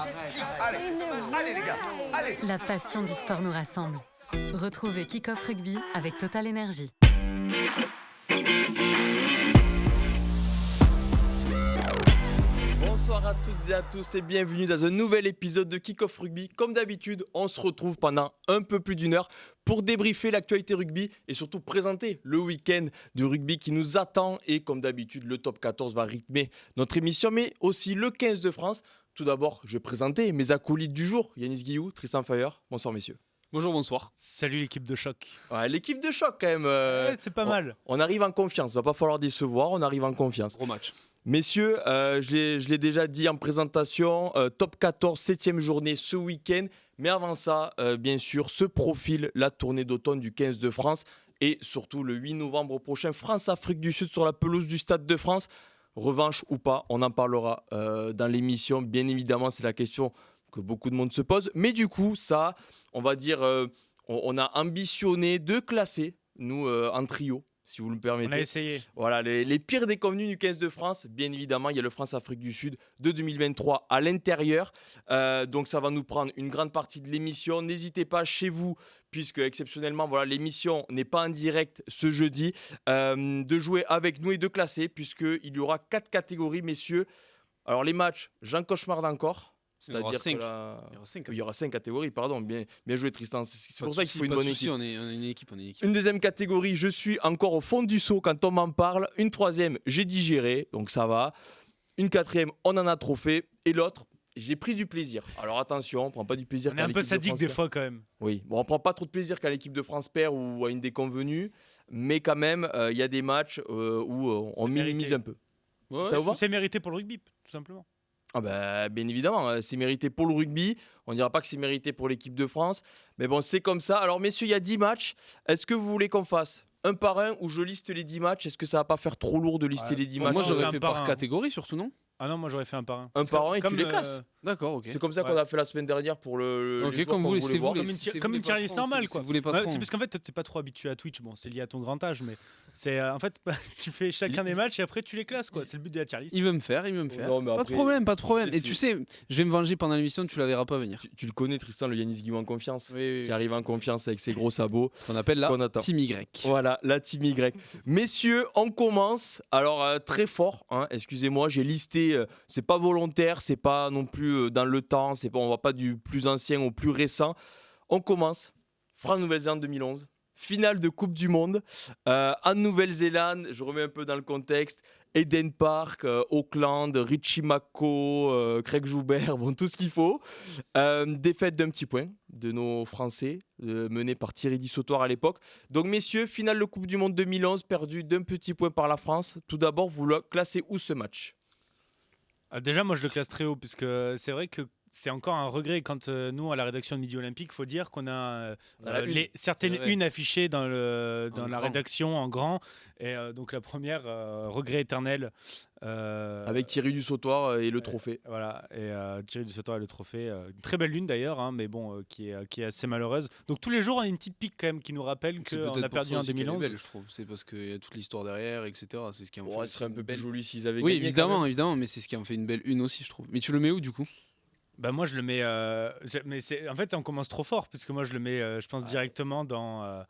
Allez les gars, allez. La passion du sport nous rassemble. Retrouvez Kick-Off Rugby avec Total Energy. Bonsoir à toutes et à tous et bienvenue dans un nouvel épisode de Kick-Off Rugby. Comme d'habitude, on se retrouve pendant un peu plus d'une heure pour débriefer l'actualité rugby et surtout présenter le week-end du rugby qui nous attend. Et comme d'habitude, le top 14 va rythmer notre émission, mais aussi le 15 de France. Tout d'abord, je vais présenter mes acolytes du jour. Yanis Guillou, Tristan Fayeur. Bonsoir messieurs. Bonjour, bonsoir. Salut l'équipe de choc. Ouais, l'équipe de choc quand même. C'est pas mal. On arrive en confiance, va pas falloir décevoir, on arrive en confiance. Gros match. Messieurs, je l'ai déjà dit en présentation, top 14, 7e journée ce week-end. Mais avant ça, bien sûr, se profile la tournée d'automne du 15 de France. Et surtout le 8 novembre prochain, France-Afrique du Sud sur la pelouse du Stade de France. Revanche ou pas, on en parlera dans l'émission. Bien évidemment, c'est la question que beaucoup de monde se pose. Mais du coup, ça, on va dire, on a ambitionné de classer, nous, en trio, si vous le permettez. On a essayé. Voilà, les pires déconvenus du 15 de France. Bien évidemment, il y a le France-Afrique du Sud de 2023 à l'intérieur. Donc, ça va nous prendre une grande partie de l'émission. N'hésitez pas chez vous, puisque exceptionnellement, voilà, l'émission n'est pas en direct ce jeudi, de jouer avec nous et de classer, puisqu'il y aura 4 catégories, messieurs. Alors, les matchs, j'en cauchemarde encore. C'est-à-dire il y aura 5 catégories, pardon. Bien joué, Tristan. C'est pour ça qu'il faut une bonne équipe. On est une équipe. Une deuxième catégorie, je suis encore au fond du seau quand on m'en parle. Une troisième, j'ai digéré, donc ça va. Une quatrième, on en a trop fait. Et l'autre, j'ai pris du plaisir. Alors attention, on ne prend pas du plaisir. On est un peu sadique des fois quand même. Oui, bon, on ne prend pas trop de plaisir quand l'équipe de France perd ou à une déconvenue. Mais quand même, il y a des matchs où on minimise un peu. Ouais, ça vous va ? C'est mérité pour le rugby, tout simplement. Ah bah, bien évidemment, c'est mérité pour le rugby. On ne dira pas que c'est mérité pour l'équipe de France. Mais bon, c'est comme ça. Alors, messieurs, il y a 10 matchs. Est-ce que vous voulez qu'on fasse un par un ou je liste les 10 matchs ? Est-ce que ça ne va pas faire trop lourd de lister les 10 matchs ? Moi, j'aurais un fait par par un. catégorie, surtout, non ? Ah non, moi j'aurais fait un par un. Un par un et tu comme, les classes. D'accord, ok. C'est comme ça qu'on a fait la semaine dernière pour le. Ok, les joueurs comme vous qu'on voulez, voulait c'est voir. vous. Comme une tier list normale, quoi. Vous voulez pas Ouais, trop. c'est parce qu'en fait, t'es pas trop habitué à Twitch. Bon, c'est lié à ton grand âge, mais c'est en fait, tu fais chacun des matchs et après tu les classes, quoi. C'est le but de la tier list. Il veut me faire. Non, mais Pas de après, problème, pas de problème. Et c'est- tu sais, je vais me venger pendant l'émission, tu la verras pas venir. Tu le connais, Tristan, le Yanis Guillou en confiance. Oui. Qui arrive en confiance avec ses gros sabots. Ce qu'on appelle Qu'on la attend. Team Y. Voilà, la Team Y. Messieurs, on commence. Alors, très fort, hein, excusez-moi, j'ai listé, c'est pas volontaire, c'est pas non plus dans le temps, on va pas du plus ancien au plus récent. On commence. France-Nouvelle-Zélande 2011. Finale de Coupe du Monde. En Nouvelle-Zélande, je remets un peu dans le contexte. Eden Park, Auckland, Richie Mako, Craig Joubert, bon, tout ce qu'il faut. Défaite d'un petit point de nos Français, menés par Thierry Dissautoir à l'époque. Donc, messieurs, finale de Coupe du Monde 2011, perdu d'un petit point par la France. Tout d'abord, vous le classez où ce match ? Déjà, moi je le classe très haut, puisque c'est vrai que c'est encore un regret quand nous, à la rédaction de Midi Olympique, il faut dire qu'on a certaines C'est vrai. unes affichées dans la grand. rédaction en grand. Et donc la première, regret éternel. Avec Thierry Dissautoir et le trophée. Voilà, et Thierry Dissautoir et le trophée. Une très belle lune d'ailleurs, hein, mais bon, qui est assez malheureuse. Donc tous les jours, on a une petite pique quand même qui nous rappelle C'est qu'on peut-être a pour perdu ça en aussi qu'elle est 2011. belle, je trouve. C'est parce qu'il y a toute l'histoire derrière, etc. C'est ce qui en fait. Ouais, ce serait un peu plus belle. joli s'ils avaient Oui, gagné. évidemment, mais c'est ce qui en fait une belle une aussi, je trouve. Mais tu le mets où du coup ? Bah moi je le mets, mais en fait on commence trop fort puisque moi je le mets, je pense directement dans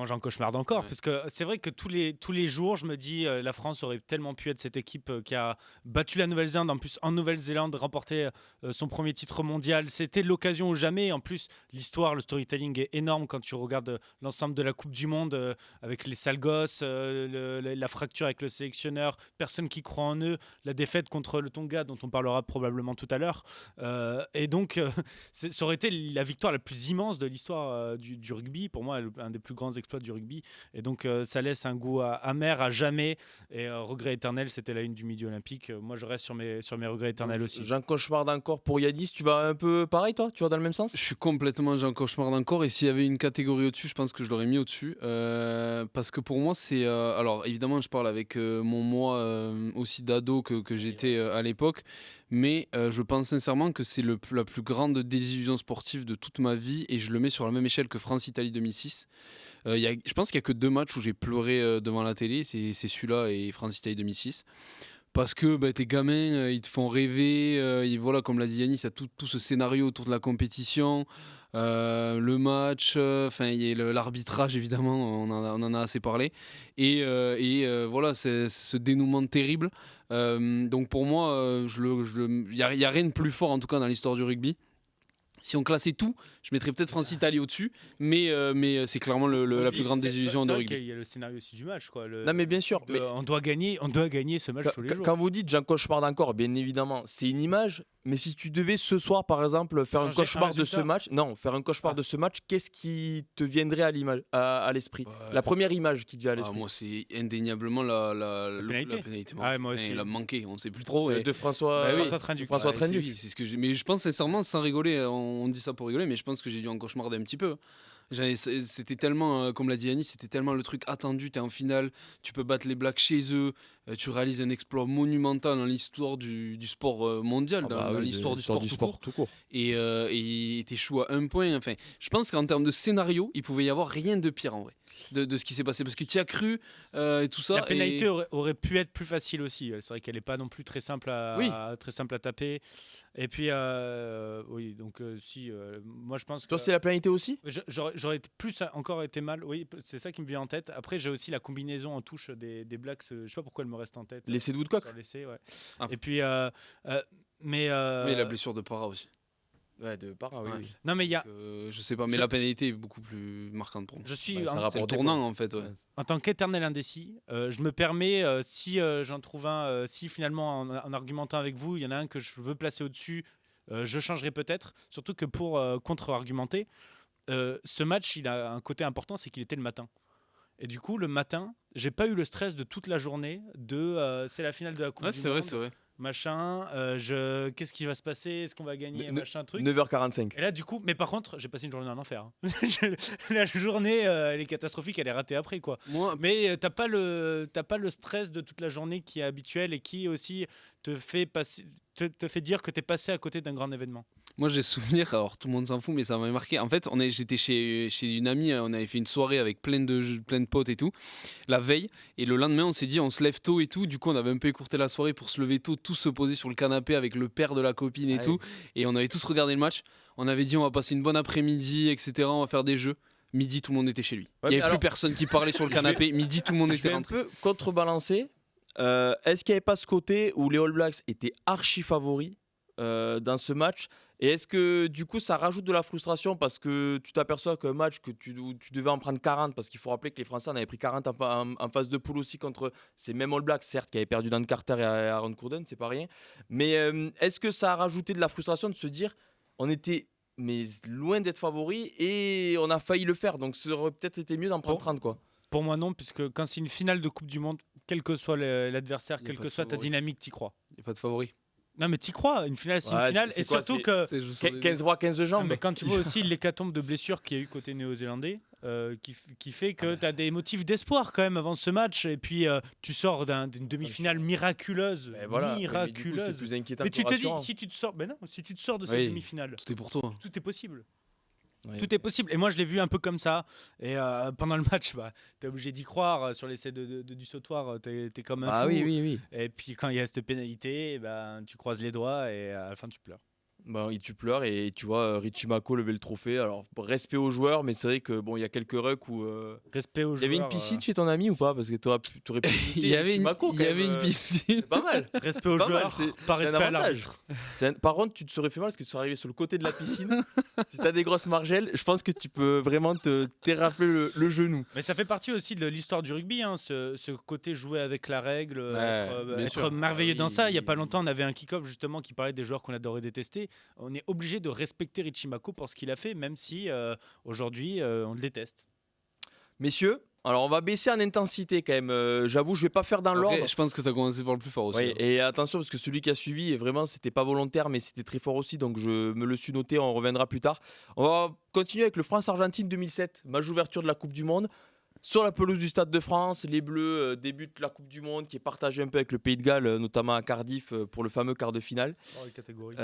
Jean Cauchemar d'encore, Ouais. parce que c'est vrai que tous les jours je me dis la France aurait tellement pu être cette équipe qui a battu la Nouvelle-Zélande, en plus en Nouvelle-Zélande remporté son premier titre mondial, c'était l'occasion ou jamais. En plus l'histoire, le storytelling est énorme quand tu regardes l'ensemble de la Coupe du Monde avec les sales gosses, la fracture avec le sélectionneur, personne qui croit en eux, la défaite contre le Tonga dont on parlera probablement tout à l'heure. Et donc, ça aurait été la victoire la plus immense de l'histoire du rugby. Pour moi, un des plus grands exploits du rugby. Et donc, ça laisse un goût amer à jamais. Et regret éternel, c'était la une du Midi Olympique. Moi, je reste sur mes regrets éternels aussi. Jean Cauchemar encore pour Yanis. Tu vas un peu pareil, toi ? Tu vas dans le même sens ? Je suis complètement Jean Cauchemar encore. Et s'il y avait une catégorie au-dessus, je pense que je l'aurais mis au-dessus. Parce que pour moi, c'est. Alors, évidemment, je parle avec mon moi aussi d'ado que j'étais à l'époque. Mais je pense sincèrement que c'est la plus grande désillusion sportive de toute ma vie. Et je le mets sur la même échelle que France-Italie 2006. Je pense qu'il n'y a que 2 matchs où j'ai pleuré devant la télé. C'est celui-là et France-Italie 2006. Parce que tes gamins, ils te font rêver. Et voilà, comme l'a dit Yanis, il y a tout ce scénario autour de la compétition, le match, il y a l'arbitrage, évidemment, on en a assez parlé. Et voilà, c'est ce dénouement terrible. Donc pour moi, il n'y a rien de plus fort, en tout cas, dans l'histoire du rugby. Si on classait tout, je mettrais peut-être France-Italie au-dessus, mais c'est clairement la plus grande désillusion de rugby. Il y a le scénario aussi du match, quoi. Non, mais bien sûr. Mais on doit gagner ce match tous les jours. Quand vous dites j'en cauchemarde encore, bien évidemment, c'est une image. Mais si tu devais ce soir, par exemple, faire un cauchemar de ce match, de ce match, qu'est-ce qui te viendrait à l'esprit? La première image qui te vient à l'esprit. Moi, c'est indéniablement la pénalité. Moi aussi. Il a manqué, on ne sait plus trop. De François Trinduc. François Trinduc. C'est ce que mais je pense sincèrement, sans rigoler, on dit ça pour rigoler, mais je pense que j'ai dû en cauchemarder un petit peu. C'était tellement, comme l'a dit Yannis, c'était tellement le truc attendu. Tu es en finale, tu peux battre les Blacks chez eux, tu réalises un exploit monumental dans l'histoire du sport mondial, dans l'histoire du sport tout court. Et t'échoues à 1 point. Enfin, je pense qu'en termes de scénario, il pouvait y avoir rien de pire en vrai de ce qui s'est passé, parce que tu y as cru et tout ça. La pénalité aurait pu être plus facile aussi. C'est vrai qu'elle n'est pas non plus très simple à taper. Et puis, moi je pense que. Toi, c'est la pénalité aussi? J'aurais encore été mal. Oui, c'est ça qui me vient en tête. Après, j'ai aussi la combinaison en touche des Blacks. Je sais pas pourquoi elle me reste en tête. L'essai de Woodcock. Ouais. Ah. Et puis, mais la blessure de Parra aussi. Ouais, de Parra, oui. Non, mais il y a. Je sais pas, mais la pénalité est beaucoup plus marquante pour moi. Je suis c'est le tournant en fait. Ouais. En tant qu'éternel indécis, je me permets, si j'en trouve un, si finalement en argumentant avec vous, il y en a un que je veux placer au-dessus, je changerai peut-être. Surtout que pour contre-argumenter, ce match, il a un côté important, c'est qu'il était le matin. Et du coup, le matin, j'ai pas eu le stress de toute la journée. C'est la finale de la Coupe du Monde. C'est vrai. Machin, qu'est-ce qui va se passer? Est-ce qu'on va gagner? Machin truc. 9h45. Et là, du coup, mais par contre, j'ai passé une journée en enfer. La journée, elle est catastrophique, elle est ratée après, quoi. Mais t'as pas le stress de toute la journée qui est habituel et qui aussi te fait dire que t'es passé à côté d'un grand événement. Moi, j'ai souvenir, alors tout le monde s'en fout, mais ça m'a marqué. En fait, j'étais chez une amie, on avait fait une soirée avec plein de potes et tout, la veille. Et le lendemain, on s'est dit, on se lève tôt et tout. Du coup, on avait un peu écourté la soirée pour se lever tôt, tous se poser sur le canapé avec le père de la copine et tout. Et on avait tous regardé le match. On avait dit, on va passer une bonne après-midi, etc. On va faire des jeux. Midi, tout le monde était chez lui. Il n'y avait plus personne qui parlait sur le canapé. Midi, tout le monde était rentré. Un peu contrebalancer. Est-ce qu'il n'y avait pas ce côté où les All Blacks étaient archi favoris dans ce match? Et est-ce que du coup ça rajoute de la frustration parce que tu t'aperçois qu'un match où tu devais en prendre 40, parce qu'il faut rappeler que les Français en avaient pris 40 en phase de poule aussi contre ces mêmes All Blacks, certes, qui avaient perdu Dan Carter et Aaron Cruden, c'est pas rien. Mais est-ce que ça a rajouté de la frustration de se dire on était loin d'être favoris et on a failli le faire, donc ça aurait peut-être été mieux d'en prendre 30 quoi. Pour moi non, puisque quand c'est une finale de Coupe du Monde, quel que soit l'adversaire, quelle que soit ta dynamique, t'y crois. Il n'y a pas de favori. Non mais t'y crois, une finale c'est une finale. Et surtout que 15 bras, 15 jambes. Mais quand tu vois aussi l'hécatombe de blessures qu'il y a eu côté néo-zélandais, qui fait que tu as des motifs d'espoir quand même avant ce match, et puis tu sors d'une demi-finale miraculeuse. Miraculeuse. C'est plus inquiétant. Mais tu te dis, si tu te sors de cette demi-finale, tout est pour toi. Tout est possible. Oui. Tout est possible. Et moi, je l'ai vu un peu comme ça. Et pendant le match, t'es obligé d'y croire. Sur l'essai du sautoir, t'es comme un fou. Oui. Et puis quand il y a cette pénalité, tu croises les doigts et à la fin, tu pleures. Tu pleures et tu vois Richie Mako lever le trophée. Alors, respect aux joueurs, mais c'est vrai que il y a quelques rucks où. Respect aux joueurs. Il y avait une piscine chez ton ami ou pas? Parce que t'aurais pu. Il y avait une piscine. C'est pas mal. Respect aux joueurs, pas respect à l'arbitre. Par contre, tu te serais fait mal parce que tu serais arrivé sur le côté de la piscine. Si t'as des grosses margelles, je pense que tu peux vraiment te terrafler le genou. Mais ça fait partie aussi de l'histoire du rugby, ce côté jouer avec la règle, être merveilleux dans ça. Il y a pas longtemps, on avait un kick-off justement qui parlait des joueurs qu'on adorait détester. On est obligé de respecter Richie Mako pour ce qu'il a fait, même si aujourd'hui on le déteste. Messieurs, alors on va baisser en intensité quand même. J'avoue, je vais pas faire dans l'ordre. Je pense que tu as commencé par le plus fort aussi. Oui, et attention parce que celui qui a suivi, vraiment, c'était pas volontaire, mais c'était très fort aussi. Donc je me le suis noté, on reviendra plus tard. On va continuer avec le France-Argentine 2007, match d'ouverture de la Coupe du Monde. Sur la pelouse du Stade de France, les Bleus débutent la Coupe du Monde qui est partagée un peu avec le Pays de Galles, notamment à Cardiff pour le fameux quart de finale. Les catégories.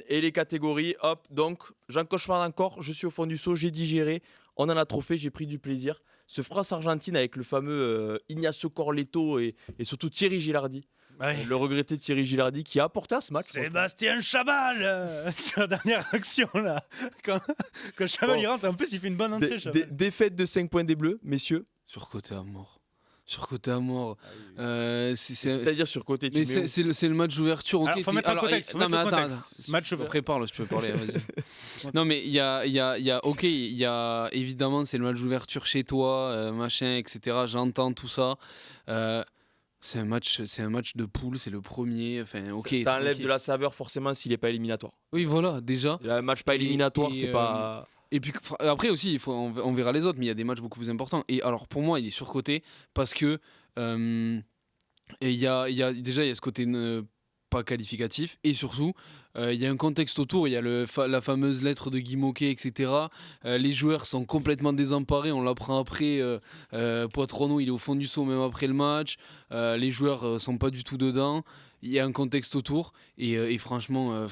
Et les catégories, hop, donc j'en cauchemarde encore, je suis au fond du seau, j'ai digéré, on en a trop fait, j'ai pris du plaisir. Ce France-Argentine avec le fameux Ignacio Corletto et surtout Thierry Gilardi. Ouais. Le regretté Thierry Gilardi qui a apporté à ce match. Sébastien Chabal sur la dernière action là. Quand Chabal Bon. il rentre, en plus il fait une bonne entrée. Chabal. Défaite de 5 points des Bleus, messieurs. Surcoté à mort. Surcoté à mort. C'est-à-dire sur côté. Mais c'est le match d'ouverture. Ok. Alors, faut mettre un contexte. Non mais attends. Match ouvert. Prépare-le si tu veux parler. Vas-y. Non mais il y a évidemment c'est le match d'ouverture chez toi, machin, etc. J'entends tout ça. C'est un match de poule, c'est le premier. Enfin, ok. Ça enlève tranquille. de la saveur forcément s'il n'est pas éliminatoire. Oui, voilà, déjà. Un match pas éliminatoire, et, c'est pas. Et puis après aussi, on verra les autres, mais il y a des matchs beaucoup plus importants. Et alors pour moi, il est surcoté parce que il y a ce côté pas qualificatif et surtout il y a un contexte autour. Il y a la fameuse lettre de Guy Moquet, etc. Les joueurs sont complètement désemparés. On l'apprend après. Poitrono, il est au fond du seau même après le match. Les joueurs sont pas du tout dedans. Il y a un contexte autour et franchement,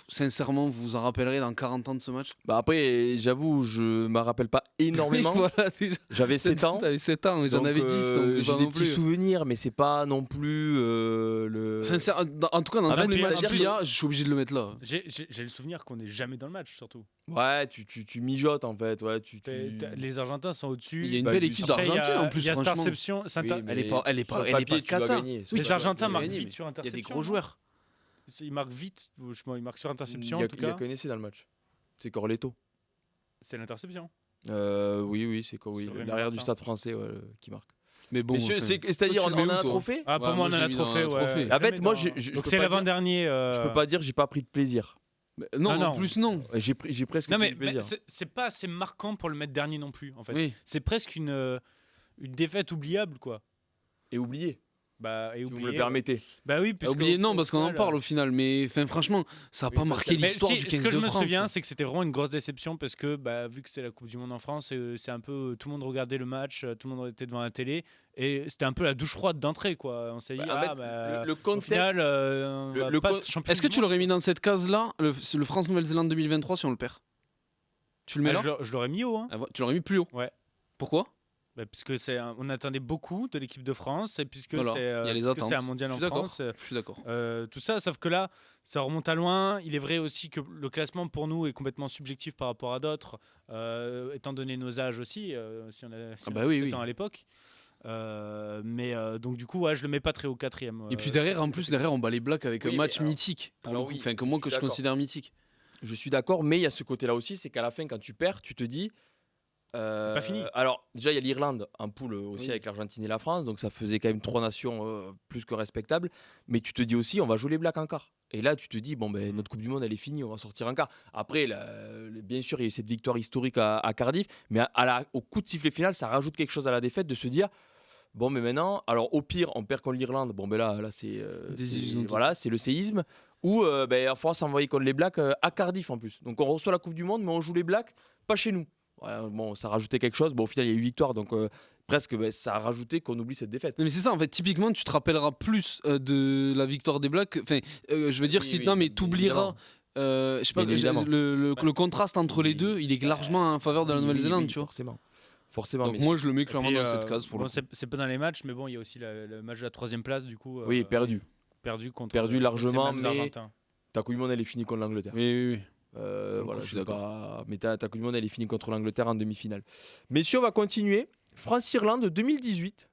sincèrement, vous vous en rappellerez dans 40 ans de ce match. Bah après, j'avoue, je ne me rappelle pas énormément. Voilà, déjà. J'avais 7 ans. T'avais 7 ans, mais j'en donc, avais 10, donc c'est j'ai pas des non petits plus. souvenirs, mais c'est pas non plus le. Sincère, en tout cas, dans En fait, tous les puis, matchs en qu'il y a, plus- je suis obligé de le mettre là. J'ai le souvenir qu'on n'est jamais dans le match surtout. Ouais, tu mijotes en fait. Ouais, Les Argentins sont au-dessus. Il y a une Bah, belle du- équipe Après, d'Argentine en plus, Il y a cette franchement. interception. Oui, mais Elle est pas sur le papier, tu vas cata. gagner. Sur Les le papier, Argentins tu vas marquent gagner, vite mais- sur Il y a interception. des gros joueurs. Ils marquent vite. Ils marquent sur interception Il y en a, tout il y a cas. qu'un essai dans le match. C'est Corletto. C'est l'interception. Oui, c'est quoi, oui. Sur Rémi L'arrière du Martin. stade français qui marque. Mais bon, Messieurs, enfin, c'est-à-dire, toi, tu on le mets a où, un toi trophée. Ah, pour Ouais, moi, on moi, en j'ai a mis trophée. dans un trophée. En fait, Jamais moi, dans- je Donc peux c'est pas dire- l'avant-dernier. Je peux pas dire que j'ai pas pris de plaisir. non, Ah, non. en plus non. J'ai presque Non pris mais du plaisir. c'est pas assez marquant pour le mettre dernier non plus en fait. Oui. C'est presque une défaite oubliable quoi. Et oublié, Bah et si vous me oublié, le permettez. Bah oui, puisque Oublié non au parce qu'on en final, parle au final, mais franchement, ça a Oui, pas parce marqué que- Mais l'histoire si, du ce 15 que je de me France. souviens, c'est que c'était vraiment une grosse déception parce que vu que c'était la Coupe du Monde en France, c'est un peu tout le monde regardait le match, tout le monde était devant la télé et c'était un peu la douche froide d'entrée quoi. On s'est dit En fait, le au contexte. final, on le- va le pas con- être champion Est-ce que du tu monde. l'aurais mis dans cette case-là, le France-Nouvelle-Zélande 2023 si on le perd? Tu le mets Ah, là? je l'aurais mis haut hein. Tu l'aurais mis plus haut? Ouais. Pourquoi? Puisque on attendait beaucoup de l'équipe de France et puisque Voilà, c'est il y a les puisque c'est attentes. un mondial Je en suis d'accord. France. Je suis d'accord. Tout ça, sauf que là, ça remonte à loin. Il est vrai aussi que le classement pour nous est complètement subjectif par rapport à d'autres, étant donné nos âges aussi, si on a Ah bah oui, 7 oui. ans à l'époque. Mais donc du coup, ouais, je le mets pas très haut quatrième. Et puis derrière, en plus, on bat les Blacks avec oui, un match alors- mythique. pour alors le coup. oui, Enfin, que je moi, suis que je d'accord. considère mythique. Je suis d'accord, mais il y a ce côté-là aussi, c'est qu'à la fin, quand tu perds, tu te dis. pas fini. Alors, déjà, il y a l'Irlande en poule aussi Oui. avec l'Argentine et la France, donc ça faisait quand même 3 nations plus que respectables. Mais tu te dis aussi, on va jouer les Blacks en quart. Et là, tu te dis, bon, ben, notre Coupe du Monde, elle est finie, on va sortir en quart. Après, bien sûr, il y a eu cette victoire historique à Cardiff, mais au coup de sifflet final, ça rajoute quelque chose à la défaite de se dire. Bon, mais maintenant, alors au pire, on perd contre l'Irlande. Bon, ben là c'est Désillusion voilà, c'est le séisme. Ou il va falloir s'envoyer contre les Blacks à Cardiff en plus. Donc on reçoit la Coupe du Monde, mais on joue les Blacks pas chez nous. Ouais, bon, ça rajoutait quelque chose. Bon, au final, il y a eu victoire, donc presque ça a rajouté qu'on oublie cette défaite. Non, mais c'est ça, en fait, typiquement, tu te rappelleras plus de la victoire des Blacks. Enfin, je veux dire, Oui, si. oui, non, mais bien t'oublieras. Je sais pas, Bien évidemment. le contraste entre les deux, il est largement en faveur de la Oui, Nouvelle-Zélande, oui, tu vois. Forcément. Donc mais moi, je le mets Et clairement puis, dans cette case pour bon, le coup. c'est pas dans les matchs, mais bon, il y a aussi le match de la 3e place du coup. oui, perdu. Perdu contre. Perdu contre largement, ces mêmes mais- Argentins. Ta Coupe du Monde, elle est finie contre l'Angleterre. Oui, oui, oui. Voilà, je suis je vais d'accord. pas- Mais ta Coupe du Monde, elle est finie contre l'Angleterre en demi-finale. Messieurs, on va continuer. France-Irlande 2018.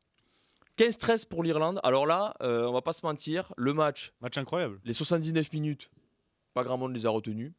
15-13 pour l'Irlande. Alors là, on va pas se mentir, le match, Match incroyable. les 79 minutes, pas grand monde les a retenus.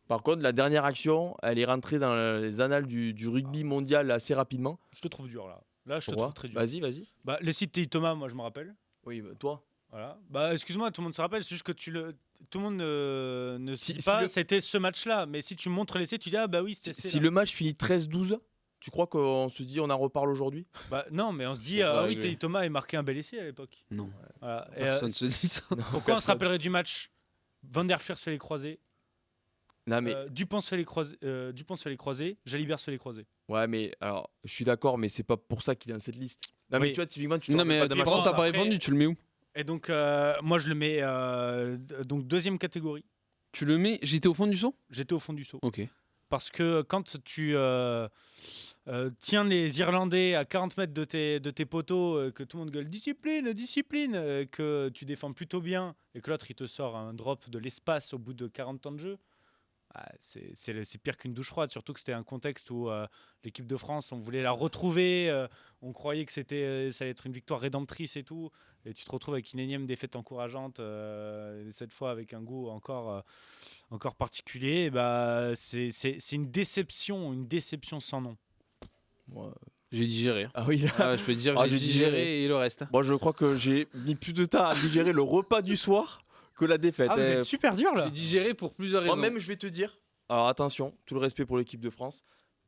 Par contre, la dernière action, elle est rentrée dans les annales du rugby mondial assez rapidement. Je te trouve dur là. Là, je te Pourquoi trouve très dur. Vas-y. Bah, les sites Théo Thomas, moi je me rappelle. Oui, toi. Voilà. Bah, excuse-moi, tout le monde se rappelle, c'est juste que tout le monde ne se Si- dit si pas le- c'était ce match-là. Mais si tu montres l'essai, tu dis ah bah oui, c'était Si le match finit 13-12, tu crois qu'on se dit on en reparle aujourd'hui? Bah non, mais on se dit Ça va ah oui, arriver. Théo Thomas a marqué un bel essai à l'époque. Non, Voilà. Et, personne se dit ça. pourquoi on se rappellerait du match? Van der Fiers fait les croisés, Non, mais Dupont se fait les croisés, Jalibert se fait les croisés. ouais, mais alors, je suis d'accord, mais c'est pas pour ça qu'il est dans cette liste. Non, mais Oui. tu vois, typiquement, tu te Non, rappelles mais pas d'un par match contre, comme t'as ça. pas Après- répondu, tu le mets où? Et donc moi je le mets donc 2e catégorie. Tu le mets, j'étais au fond du saut? J'étais au fond du seau. Ok. Parce que quand tu tiens les Irlandais à 40 mètres de tes poteaux, que tout le monde gueule discipline, discipline, que tu défends plutôt bien et que l'autre il te sort un drop de l'espace au bout de 40 temps de jeu. C'est pire qu'une douche froide, surtout que c'était un contexte où l'équipe de France, on voulait la retrouver, on croyait que ça allait être une victoire rédemptrice et tout, et tu te retrouves avec une énième défaite encourageante, cette fois avec un goût encore particulier. Et c'est une déception sans nom. Moi, J'ai digéré. Ah oui, là. Ah, je peux te dire, Ah, j'ai j'ai digéré et le reste. Moi, je crois que j'ai mis plus de temps à digérer le repas du soir que la défaite. Ah, vous êtes super dur là. J'ai digéré pour plusieurs raisons. Moi-même, je vais te dire, alors attention, tout le respect pour l'équipe de France,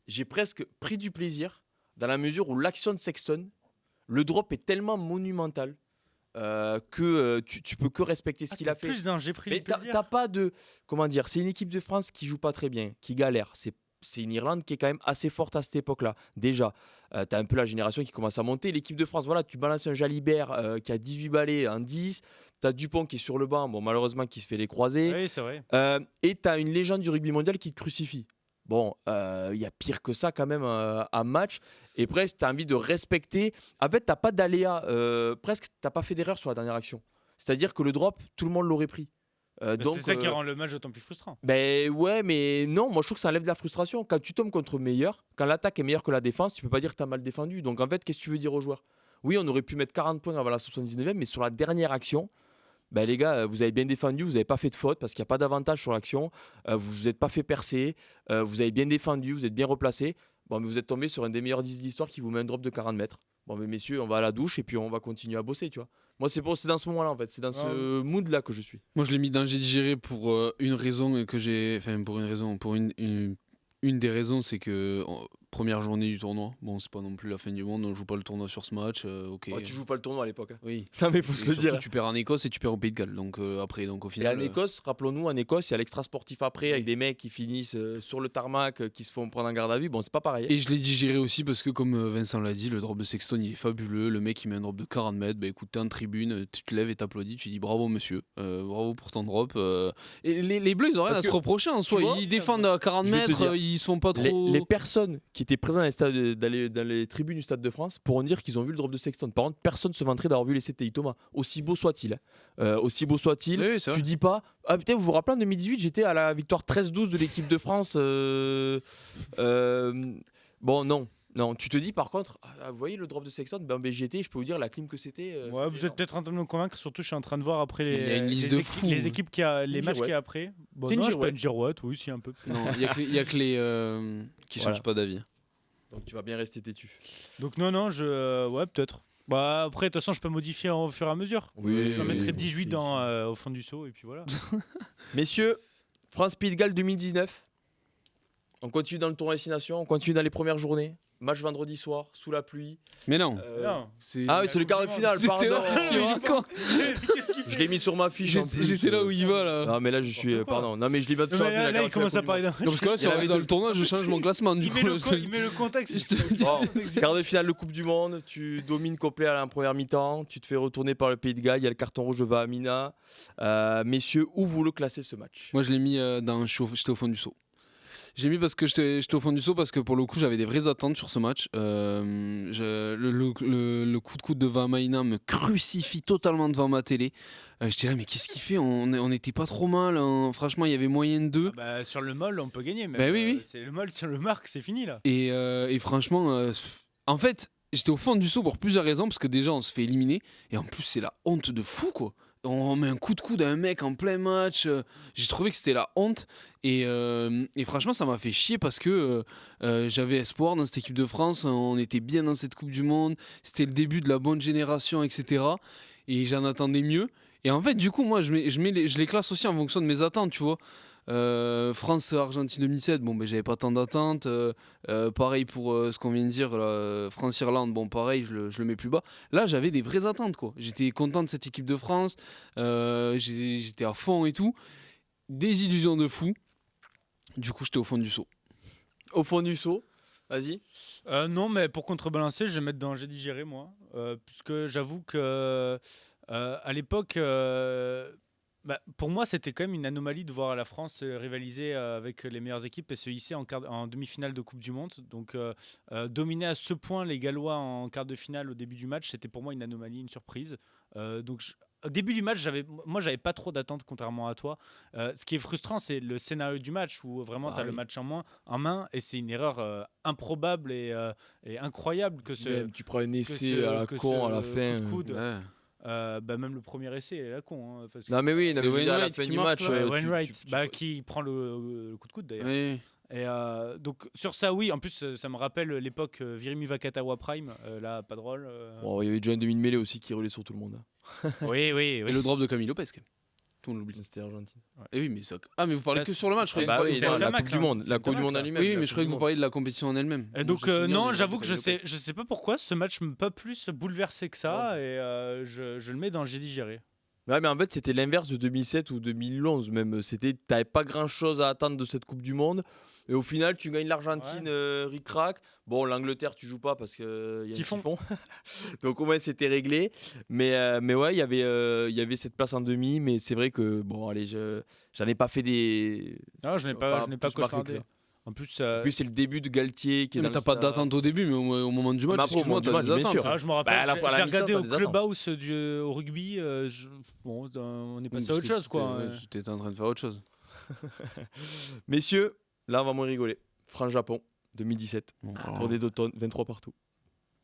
j'ai presque pris du plaisir dans la mesure où l'action de Sexton, le drop est tellement monumental que tu peux que respecter ce qu'il a fait. J'ai pris Mais le plaisir. t'as pas de... Comment dire, c'est une équipe de France qui joue pas très bien, qui galère. C'est une Irlande qui est quand même assez forte à cette époque-là. Déjà, tu as un peu la génération qui commence à monter. L'équipe de France, voilà, tu balances un Jalibert qui a 18 balais en 10. Tu as Dupont qui est sur le banc, bon, malheureusement, qui se fait les croisés. Oui, c'est vrai. Et tu as une légende du rugby mondial qui te crucifie. Bon, il y a pire que ça quand même en match. Et presque, tu as envie de respecter. En fait, tu n'as pas d'aléa. Presque, tu n'as pas fait d'erreur sur la dernière action. C'est-à-dire que le drop, tout le monde l'aurait pris. C'est ça qui rend le match d'autant plus frustrant. Ben ouais, mais non, moi je trouve que ça enlève de la frustration. Quand tu tombes contre meilleur, quand l'attaque est meilleure que la défense, tu peux pas dire que tu as mal défendu. Donc en fait, qu'est-ce que tu veux dire aux joueurs? Oui, on aurait pu mettre 40 points avant la 79e, mais sur la dernière action, ben les gars, vous avez bien défendu, vous n'avez pas fait de faute parce qu'il n'y a pas d'avantage sur l'action, vous vous êtes pas fait percer, vous avez bien défendu, vous êtes bien replacé. Bon, mais vous êtes tombé sur un des meilleurs 10 de l'histoire qui vous met un drop de 40 mètres. Bon, mais messieurs, on va à la douche et puis on va continuer à bosser, tu vois. Moi, c'est dans ce moment-là, en fait. C'est dans ce mood-là que je suis. Moi, je l'ai mis dans j'ai digéré pour une raison que j'ai. Enfin, pour une raison. Pour une des raisons, c'est que première journée du tournoi. Bon, c'est pas non plus la fin du monde. On joue pas le tournoi sur ce match. Ok. Oh, tu joues pas le tournoi à l'époque. Hein. Oui. Non, mais faut se Et le surtout, dire. tu perds en Écosse et tu perds au Pays de Galles. Donc après, donc au Et final. en Écosse, rappelons-nous, en Écosse, il y a l'extra sportif après avec des mecs qui finissent sur le tarmac, qui se font prendre en garde à vue. Bon, c'est pas pareil. Et je l'ai digéré aussi parce que, comme Vincent l'a dit, le drop de Sexton il est fabuleux. Le mec il met un drop de 40 mètres. Bah écoute, t'es en tribune, tu te lèves et t'applaudis. Tu dis bravo monsieur, bravo pour ton drop. Et les Bleus ils ont rien Parce à se que, reprocher en soi. vois, Ils défendent à 40 je vais te mètres, dire, ils se font pas trop. Les personnes qui étaient présentes dans les tribunes du Stade de France pourront dire qu'ils ont vu le drop de Sexton. Par contre, personne ne se vanterait d'avoir vu les CTI. Thomas, aussi beau soit-il. Aussi beau soit-il, Oui, c'est vrai. tu dis pas. Ah putain, vous vous rappelez en 2018, j'étais à la victoire 13-12 de l'équipe de France. Bon, non. Non, tu te dis par contre, vous voyez le drop de Sexton, j'y étais, je peux vous dire la clim que c'était. Ouais, vous êtes peut-être en train de me convaincre, surtout je suis en train de voir après Il y a une liste de fous. les équipes les matchs qu'il y a après. Bon, C'est une non, je peux girouette. une girouette, oui, si un peu. Non, il y a que les qui Voilà. changent pas d'avis. Donc tu vas bien rester têtu. Donc non, ouais, peut-être. Bah après, de toute façon, je peux modifier au fur et à mesure. J'en mettrai 18 au fond du seau et puis voilà. Messieurs, France-Pays de Galles 2019. On continue dans le tournoi Destination, on continue dans les premières journées. Match vendredi soir, sous la pluie. Mais non. Non. Ah oui, c'est le quart de finale, pardon. C'était là, qu'est-ce qu'il raconte Je l'ai mis sur ma fiche. en plus. J'étais là où il va là. Non, mais là, je suis. N'importe quoi. Pardon. Non, mais je l'ai bien tout Mais là, il commence à parler d'un. Non, parce que là, si on reste dans le tournoi, je change mon classement du Il coup. met le contexte. Je te dis- Bon, quart de finale de Coupe du Monde, tu domines complet à la première mi-temps, tu te fais retourner par le Pays de Galles, il y a le carton rouge de Vahamina. Messieurs, où vous le classez ce match? Moi, je l'ai mis j'étais au fond du seau. J'ai mis parce que j'étais au fond du seau parce que pour le coup j'avais des vraies attentes sur ce match. Le coup de coude de Vamaina me crucifie totalement devant ma télé. J'étais là mais qu'est-ce qu'il fait on n'était pas trop mal. Hein. Franchement il y avait moyen de deux. Bah, sur le molle, on peut gagner. Mais Bah oui. C'est le molle, sur le marque, c'est fini là. Et franchement en fait j'étais au fond du seau pour plusieurs raisons parce que déjà on se fait éliminer et en plus c'est la honte de fou quoi. On met un coup de coude à un mec en plein match. J'ai trouvé que c'était la honte. Et franchement, ça m'a fait chier parce que j'avais espoir dans cette équipe de France. On était bien dans cette Coupe du Monde. C'était le début de la bonne génération, etc. Et j'en attendais mieux. Et en fait, du coup, moi, je les classe aussi en fonction de mes attentes, tu vois. France-Argentine 2007, bon, ben, j'avais pas tant d'attentes. Pareil pour ce qu'on vient de dire, France-Irlande, bon, pareil, je le mets plus bas. Là, j'avais des vraies attentes, quoi. J'étais content de cette équipe de France. J'étais à fond et tout. Des illusions de fou. Du coup, j'étais au fond du seau. Au fond du seau, vas-y. Non, mais pour contrebalancer, je vais mettre dans j'ai digéré moi, puisque j'avoue que à l'époque, Pour moi, c'était quand même une anomalie de voir la France rivaliser avec les meilleures équipes et se hisser en demi-finale de Coupe du Monde. Donc, dominer à ce point les Gallois en quart de finale au début du match, c'était pour moi une anomalie, une surprise. Au début du match, j'avais pas trop d'attentes, contrairement à toi. Ce qui est frustrant, c'est le scénario du match où vraiment tu as le match en main et c'est une erreur improbable et incroyable que Même, tu prends un essai à la con à la fin. Même le premier essai est à la con. Hein, Non mais oui, C'est je veux dire, à la Wainwright fin qui du marque, match, là. Wainwright, qui prend le coup de coude d'ailleurs. Oui. Et donc sur ça, oui, en plus ça me rappelle l'époque Virimi Vakatawa Prime, là pas drôle. Bon, il y avait déjà un demi-mêlée aussi qui roulait sur tout le monde. Oui. Et le drop de Camille Lopez, quand même. Tout le monde l'oublie. C'était Argentine. Et oui, mais mais vous parlez Là, que sur le match. c'est- je Bah croyais. oui, c'est non, un la tamac, Coupe du hein. Monde, C'est la un Coupe du tamac, Monde là. en lui-même. Oui, la mais Coupe je croyais du que vous Monde. parliez de la compétition en elle-même. Et Moi, donc je suis non, bien j'avoue avec que je Camille sais pas pourquoi ce match m'a pas plus bouleversé que ça et je le mets dans le j'ai digéré. Ouais, mais en fait, c'était l'inverse de 2007 ou 2011 même. T'avais pas grand-chose à attendre de cette Coupe du Monde. Et au final, tu gagnes l'Argentine, ric-rac. Bon, l'Angleterre, tu joues pas parce qu'il y a Typhon. un typhon. Donc au moins, c'était réglé. Mais ouais, il y avait cette place en demi. Mais c'est vrai que, bon, allez, j'en ai pas fait des... Non, je n'ai pas plus marqué que cauchemardé. ça. En plus, En plus, c'est le début de Galtier qui est Mais dans t'as le pas stade. d'attente au début, mais au moment du match, Mais après, au excuse-moi, moment t'as du des match, bien attentes. sûr. je me rappelle, Bah, je l'ai regardé au t'as des clubhouse au rugby. On est passé à autre chose, quoi. Tu étais en train de faire autre chose. Messieurs, là, on va moins rigoler. France-Japon, 2017. Bon, Tournée d'automne, 23 partout.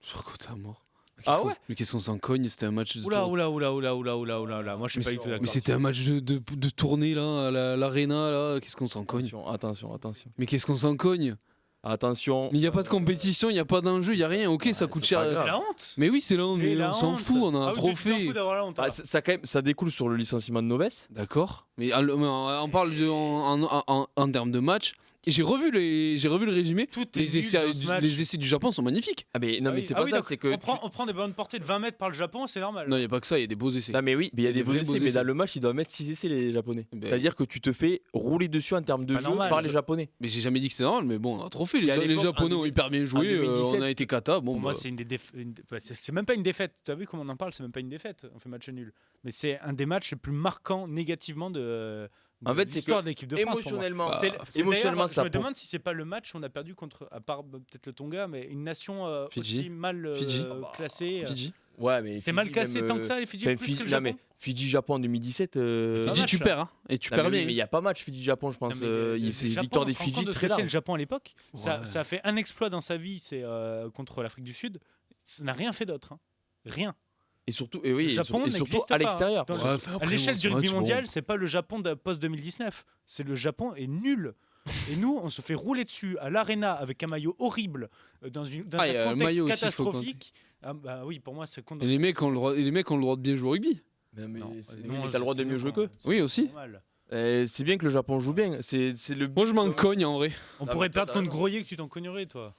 surcoté à mort. Ah ouais Mais qu'est-ce qu'on s'en cogne? C'était un match de Oula. tournée. Moi, je suis Mais pas c'est- du tout d'accord. Mais c'était un match de tournée là, à l'Arena là. Qu'est-ce qu'on s'en cogne? Attention. Mais qu'est-ce qu'on s'en cogne? Attention. Mais il n'y a pas de compétition, il n'y a pas d'enjeu, il n'y a rien. Ok, ça Ouais, coûte c'est pas cher. grave. C'est la honte. Mais oui, c'est là, C'est mais la on s'en honte. fout, on a un Ah oui, tu t'en trophée. fous d'avoir la honte. Ah, ça découle sur le licenciement de Noves. D'accord. Mais on parle en termes de match. Et j'ai revu le résumé. Tout est Les nul essais, dans ce match. les essais du Japon sont magnifiques. Ah mais non mais c'est Ah pas oui, ça, donc, c'est que on prend des bonnes portées de 20 mètres par le Japon, c'est normal. Non, il n'y a pas que ça, il y a des beaux essais. non mais oui, mais il y a des vrais beaux essais, mais essais. dans le match ils doivent mettre 6 essais les japonais. Ben- C'est-à-dire que tu te fais rouler dessus en termes de pas jeu normal, par les japonais. Mais j'ai jamais dit que c'était normal, mais bon, on a trop fait. Et à Les l'époque, Japonais en ont hyper bien joué, 2017, on a été cata. Bon, Pour moi, bah, c'est c'est même pas une défaite. Tu as vu comment on en parle? C'est même pas une défaite. On fait match nul. Mais c'est un des matchs les plus marquants négativement de En fait, c'est l'histoire que de l'équipe de France. pour moi. émotionnellement, Bah, émotionnellement D'ailleurs, ça. je me demande si c'est pas le match où on a perdu contre, à part peut-être le Tonga, mais une nation Fidji. aussi mal Fidji. classée. Fidji. Ouais, mais C'est mal Fidji, classé même, tant que ça, les Fidji, enfin, plus que le non, Japon. mais Fidji-Japon en 2017. Fidji, match, tu là. perds, hein. Et tu Non, perds mais oui, bien. mais il n'y a pas match Fidji-Japon, je pense. Non, mais C'est le Japon, victoire on des se rend Fidji compte de ce très que c'est large. le Japon à l'époque. Ça Ouais. a fait un exploit dans sa vie, c'est contre l'Afrique du Sud. Ça n'a rien fait d'autre. Hein. Rien. Et surtout, et oui, Le et Japon surtout n'existe à pas, l'extérieur. hein. Ouais, enfin, À après, l'échelle bon, du ce rugby match, mondial, bon. c'est pas le Japon de post-2019. C'est le Japon est nul. Et nous, on se fait rouler dessus à l'Arena avec un maillot horrible dans un Il y a contexte le maillot aussi, faut catastrophique. Ah, bah oui, pour moi, c'est contre. Et les mecs ont le droit de bien jouer au rugby. Mais Non, t'as le droit de mieux jouer qu'eux. Oui, aussi. C'est bien que le Japon joue bien. C'est le. Moi, je m'en cogne en vrai. On Non, pourrait mais toi, perdre t'as contre raison. Groyer que tu t'en cognerais, toi.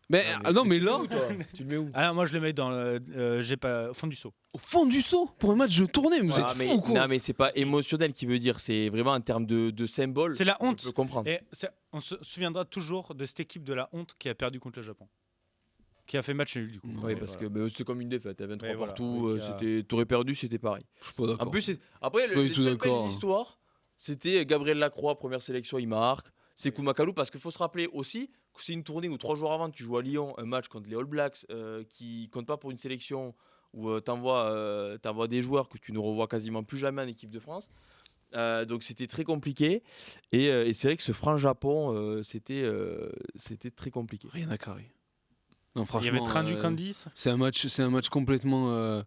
Mais non, mais tu le là, mets où, toi Tu le mets où Ah, moi, je le mets dans j'ai pas au fond du seau. au fond du saut pour un match de tournée, vous êtes mais, fous quoi. non, mais c'est pas émotionnel qui veut dire. C'est vraiment en termes de symbole. C'est la honte. Je peux comprendre. Et on se souviendra toujours de cette équipe de la honte qui a perdu contre le Japon. Qui a fait match nul, du coup. Oui, parce que c'est comme une défaite. 23 Ouais, voilà. partout. Donc, T'aurais perdu, c'était pareil. Je suis pas d'accord. En plus, après, Pas les du tout seules belles d'accord. histoires, c'était Gabriel Lacroix, première sélection, il marque. C'est Koumakalou, parce qu'il faut se rappeler aussi que c'est une tournée où 3 jours avant, tu joues à Lyon, un match contre les All Blacks qui compte pas pour une sélection, où t'envoies des joueurs que tu ne revois quasiment plus jamais en équipe de France. Donc c'était très compliqué. Et c'est vrai que ce France-Japon, c'était très compliqué. Rien à carrer. Non, Il y franchement. avait Trindu Candice. C'est un match complètement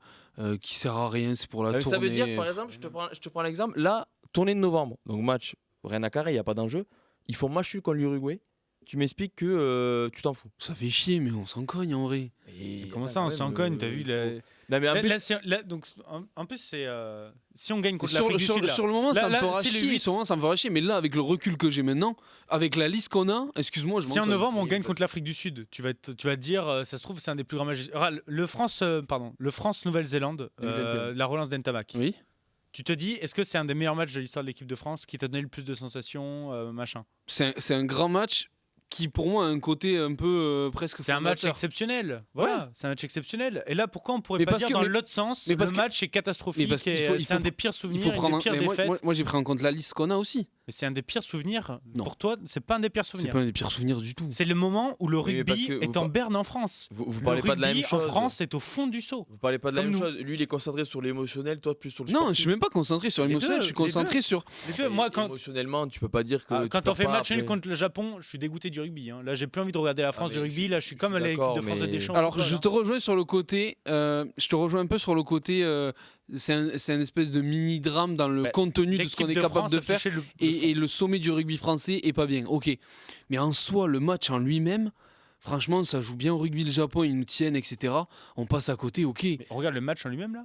qui sert à rien. C'est pour la tournée. Ça veut dire, par exemple, je te prends l'exemple, là, tournée de novembre, donc match, rien à carrer, il n'y a pas d'enjeu. Ils font match nul contre l'Uruguay. Tu m'expliques que tu t'en fous. Ça fait chier, mais on s'en cogne en vrai. Comment ça, on s'en cogne? T'as vu Non, mais en plus, donc, en plus, c'est si on gagne contre Sur, l'Afrique du sur- Sud. là, sur le moment, Là- ça me là, fera si les chier. huit- Sur le moment, ça me fera chier. Mais là, avec le recul que j'ai maintenant, avec la liste qu'on a, excuse-moi, je m'en Si en cogne. novembre on gagne contre l'Afrique du Sud, tu vas te dire, ça se trouve, c'est un des plus grands matchs. Le France-Nouvelle-Zélande, la relance d'Entamac. Oui. Tu te dis, est-ce que c'est un des meilleurs matchs de l'histoire de l'équipe de France qui t'a donné le plus de sensations, machin? C'est un grand match qui pour moi a un côté un peu presque. C'est un match fondateur. exceptionnel. Voilà, c'est un match exceptionnel. Et là, pourquoi on pourrait Mais pas parce dire que- dans mais- l'autre sens, mais le parce que- match est catastrophique. mais parce qu'il et faut- il c'est un faut- des pires Il souvenirs, faut une prendre. des pires Mais moi, défaites. moi, j'ai pris en compte la liste qu'on a aussi. Mais c'est un des pires souvenirs. Non. Pour toi, c'est pas un des pires C'est souvenirs. pas un des pires souvenirs du tout. C'est le moment où le Oui, mais parce rugby que est vous en par- berne en France. Vous Le parlez pas de la rugby même chose. en France, c'est au fond du seau. Vous parlez pas de la Comme même nous. chose. Lui, il est concentré sur l'émotionnel, toi plus sur le Non, sportif. je suis même pas concentré sur Les l'émotionnel, deux, je suis les deux. concentré sur. Les deux, moi, quand, Émotionnellement, tu peux pas dire que. tu quand on perds fait pas match nul après. contre le Japon, je suis dégoûté du rugby. Hein. Là, j'ai plus envie de regarder la France mais du rugby. je- Là, je suis je comme suis l'équipe de d'accord, France de mais- Deschamps. Alors, football, je hein. te rejoins sur le côté. Je te rejoins un peu sur le côté. C'est un espèce de mini drame dans le Bah, contenu de ce qu'on est L'équipe capable France de a faire. touché le Et le sommet du rugby français est pas bien. Ok. Mais en soi, le match en lui-même, franchement, ça joue bien au rugby. Le Japon, ils nous tiennent, etc. On passe à côté, ok. Mais regarde le match en lui-même là.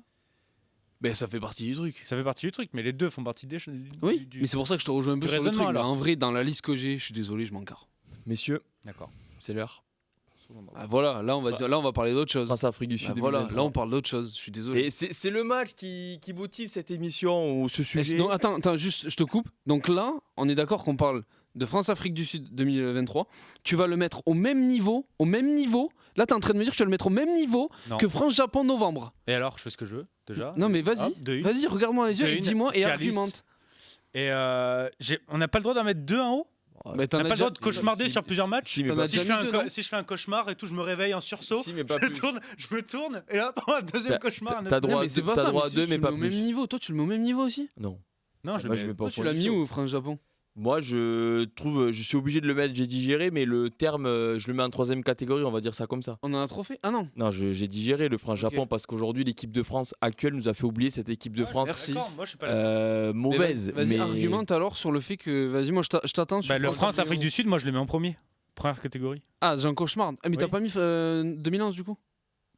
Ben, ça fait partie du truc. Ça fait partie du truc, mais les deux font partie des choses. Oui, mais c'est pour ça que je te rejoins un peu du sur le truc. raisonnement, Mais alors. en vrai, dans la liste que j'ai, je suis désolé, je m'en carre. Messieurs, D'accord. c'est l'heure. Ah, voilà, là on va parler d'autre chose. France-Afrique du Ah, Sud. voilà, 2023. là on parle d'autre chose. Je suis désolé. Et c'est le match qui motive cette émission ou ce sujet. Non, attends, juste, je te coupe. Donc là, on est d'accord qu'on parle de France-Afrique du Sud 2023. Tu vas le mettre au même niveau. Là, t'es en train de me dire que tu vas le mettre au même niveau Non. que France-Japon novembre. Et alors, je fais ce que je veux déjà. Non, mais vas-y, Hop, de une. vas-y, regarde-moi les yeux De et une, dis-moi et tier argumente. list. Et on n'a pas le droit d'en mettre deux en haut. Bah, t'en On n'a as pas le déjà- droit de cauchemarder sur plusieurs matchs. Si, mais T'en pas as Si je, déjà fais mis un deux, non si je fais un cauchemar et tout, je me réveille en sursaut. Si, mais pas je, plus. je me tourne et là, un deuxième cauchemar. un T'as autre- droit Non, mais c'est à- pas t'as ça, droit mais à si deux, tu mais le pas mets au même plus. niveau. Toi, tu le mets au même niveau aussi. Non. Non, je Moi, mets- je mets pas Toi, au tu fond l'as du mis seau. où, France-Japon? Moi, je trouve, je suis obligé de le mettre, j'ai digéré, mais le terme, je le mets en troisième catégorie, on va dire ça comme ça. On en a trop fait? Ah non. Non, j'ai digéré le France-Japon Ok. parce qu'aujourd'hui, l'équipe de France actuelle nous a fait oublier cette équipe de Ouais, France je suis d'accord, moi, je suis pas d'accord. mauvaise. Vas-y, mais argumente alors sur le fait que. Vas-y, moi je t'attends. sur Bah, le France-Afrique France-Afrique du Sud, moi, je le mets en premier. Première catégorie. Ah, j'ai un cauchemar. Ah, mais t'as Oui. pas mis 2011 du coup?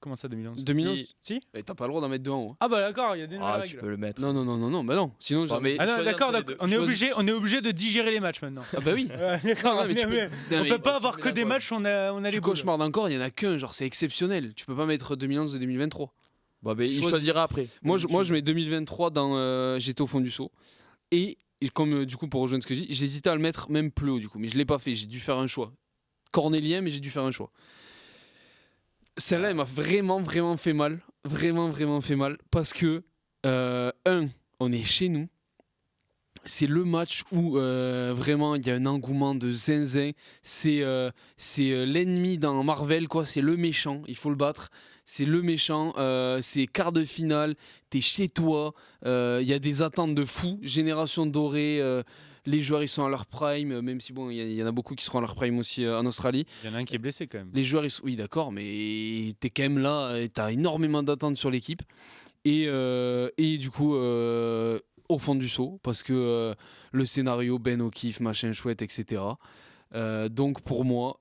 Comment ça, 2011 2011? Si. Si Bah, t'as pas le droit d'en mettre deux en haut. Ah, bah d'accord, il y a des nouvelles Ah, tu règles. peux le mettre. Non, bah non. Sinon, Ah, mais Ah non, choisis d'accord, entre les deux. on est Choisis- obligé de digérer les matchs maintenant. Ah bah oui. Ouais, d'accord, Non, mais tu peux- mais Non, on mais peut pas tu avoir mets que la des bonne. matchs où on a Tu les boules. cauchemars encore, il y en a qu'un, genre c'est exceptionnel. Tu peux pas mettre 2011 et 2023. Bon, ben, il Choisis. choisira après. Moi je mets 2023 dans j'étais au fond du seau. Et comme du coup pour rejoindre ce que j'ai dit, j'hésitais à le mettre même plus haut du coup, mais je l'ai pas fait, j'ai dû faire un choix. Cornélien, mais j'ai dû faire un choix. Celle-là, elle m'a vraiment fait mal. Vraiment fait mal. Parce que, on est chez nous. C'est le match où vraiment il y a un engouement de zinzin. C'est l'ennemi dans Marvel, quoi. C'est le méchant. Il faut le battre. C'est le méchant. C'est quart de finale. T'es chez toi. Il y a des attentes de fou. Génération dorée. Les joueurs, ils sont à leur prime. Même si, bon, il y en a beaucoup qui seront à leur prime aussi en Australie. Il y en a un qui est blessé quand même. Les joueurs, oui, d'accord, mais t'es quand même là, et t'as énormément d'attentes sur l'équipe. Et du coup, au fond du seau, parce que le scénario, Ben O'Keefe, machin chouette, etc. Donc pour moi,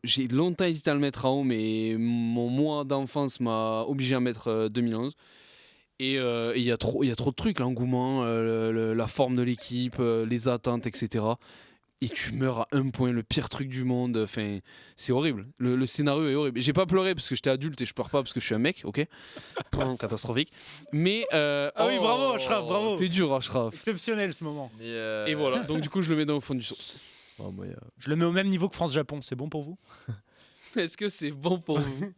j'ai longtemps hésité à le mettre en haut, mais mon moi d'enfance m'a obligé à mettre 2011. Et il y a trop de trucs, l'engouement, la forme de l'équipe, les attentes, etc. Et tu meurs à un point, le pire truc du monde. Enfin, c'est horrible. Le scénario est horrible. J'ai pas pleuré parce que j'étais adulte et je pleure pas parce que je suis un mec, ok. Catastrophique. Mais Ah oui, bravo, Ashraf, bravo. T'es dur, Ashraf. Exceptionnel ce moment. Et voilà. Donc du coup, je le mets dans le fond du seau. Oh, moi, Je le mets au même niveau que France-Japon, c'est bon pour vous? Est-ce que c'est bon pour vous?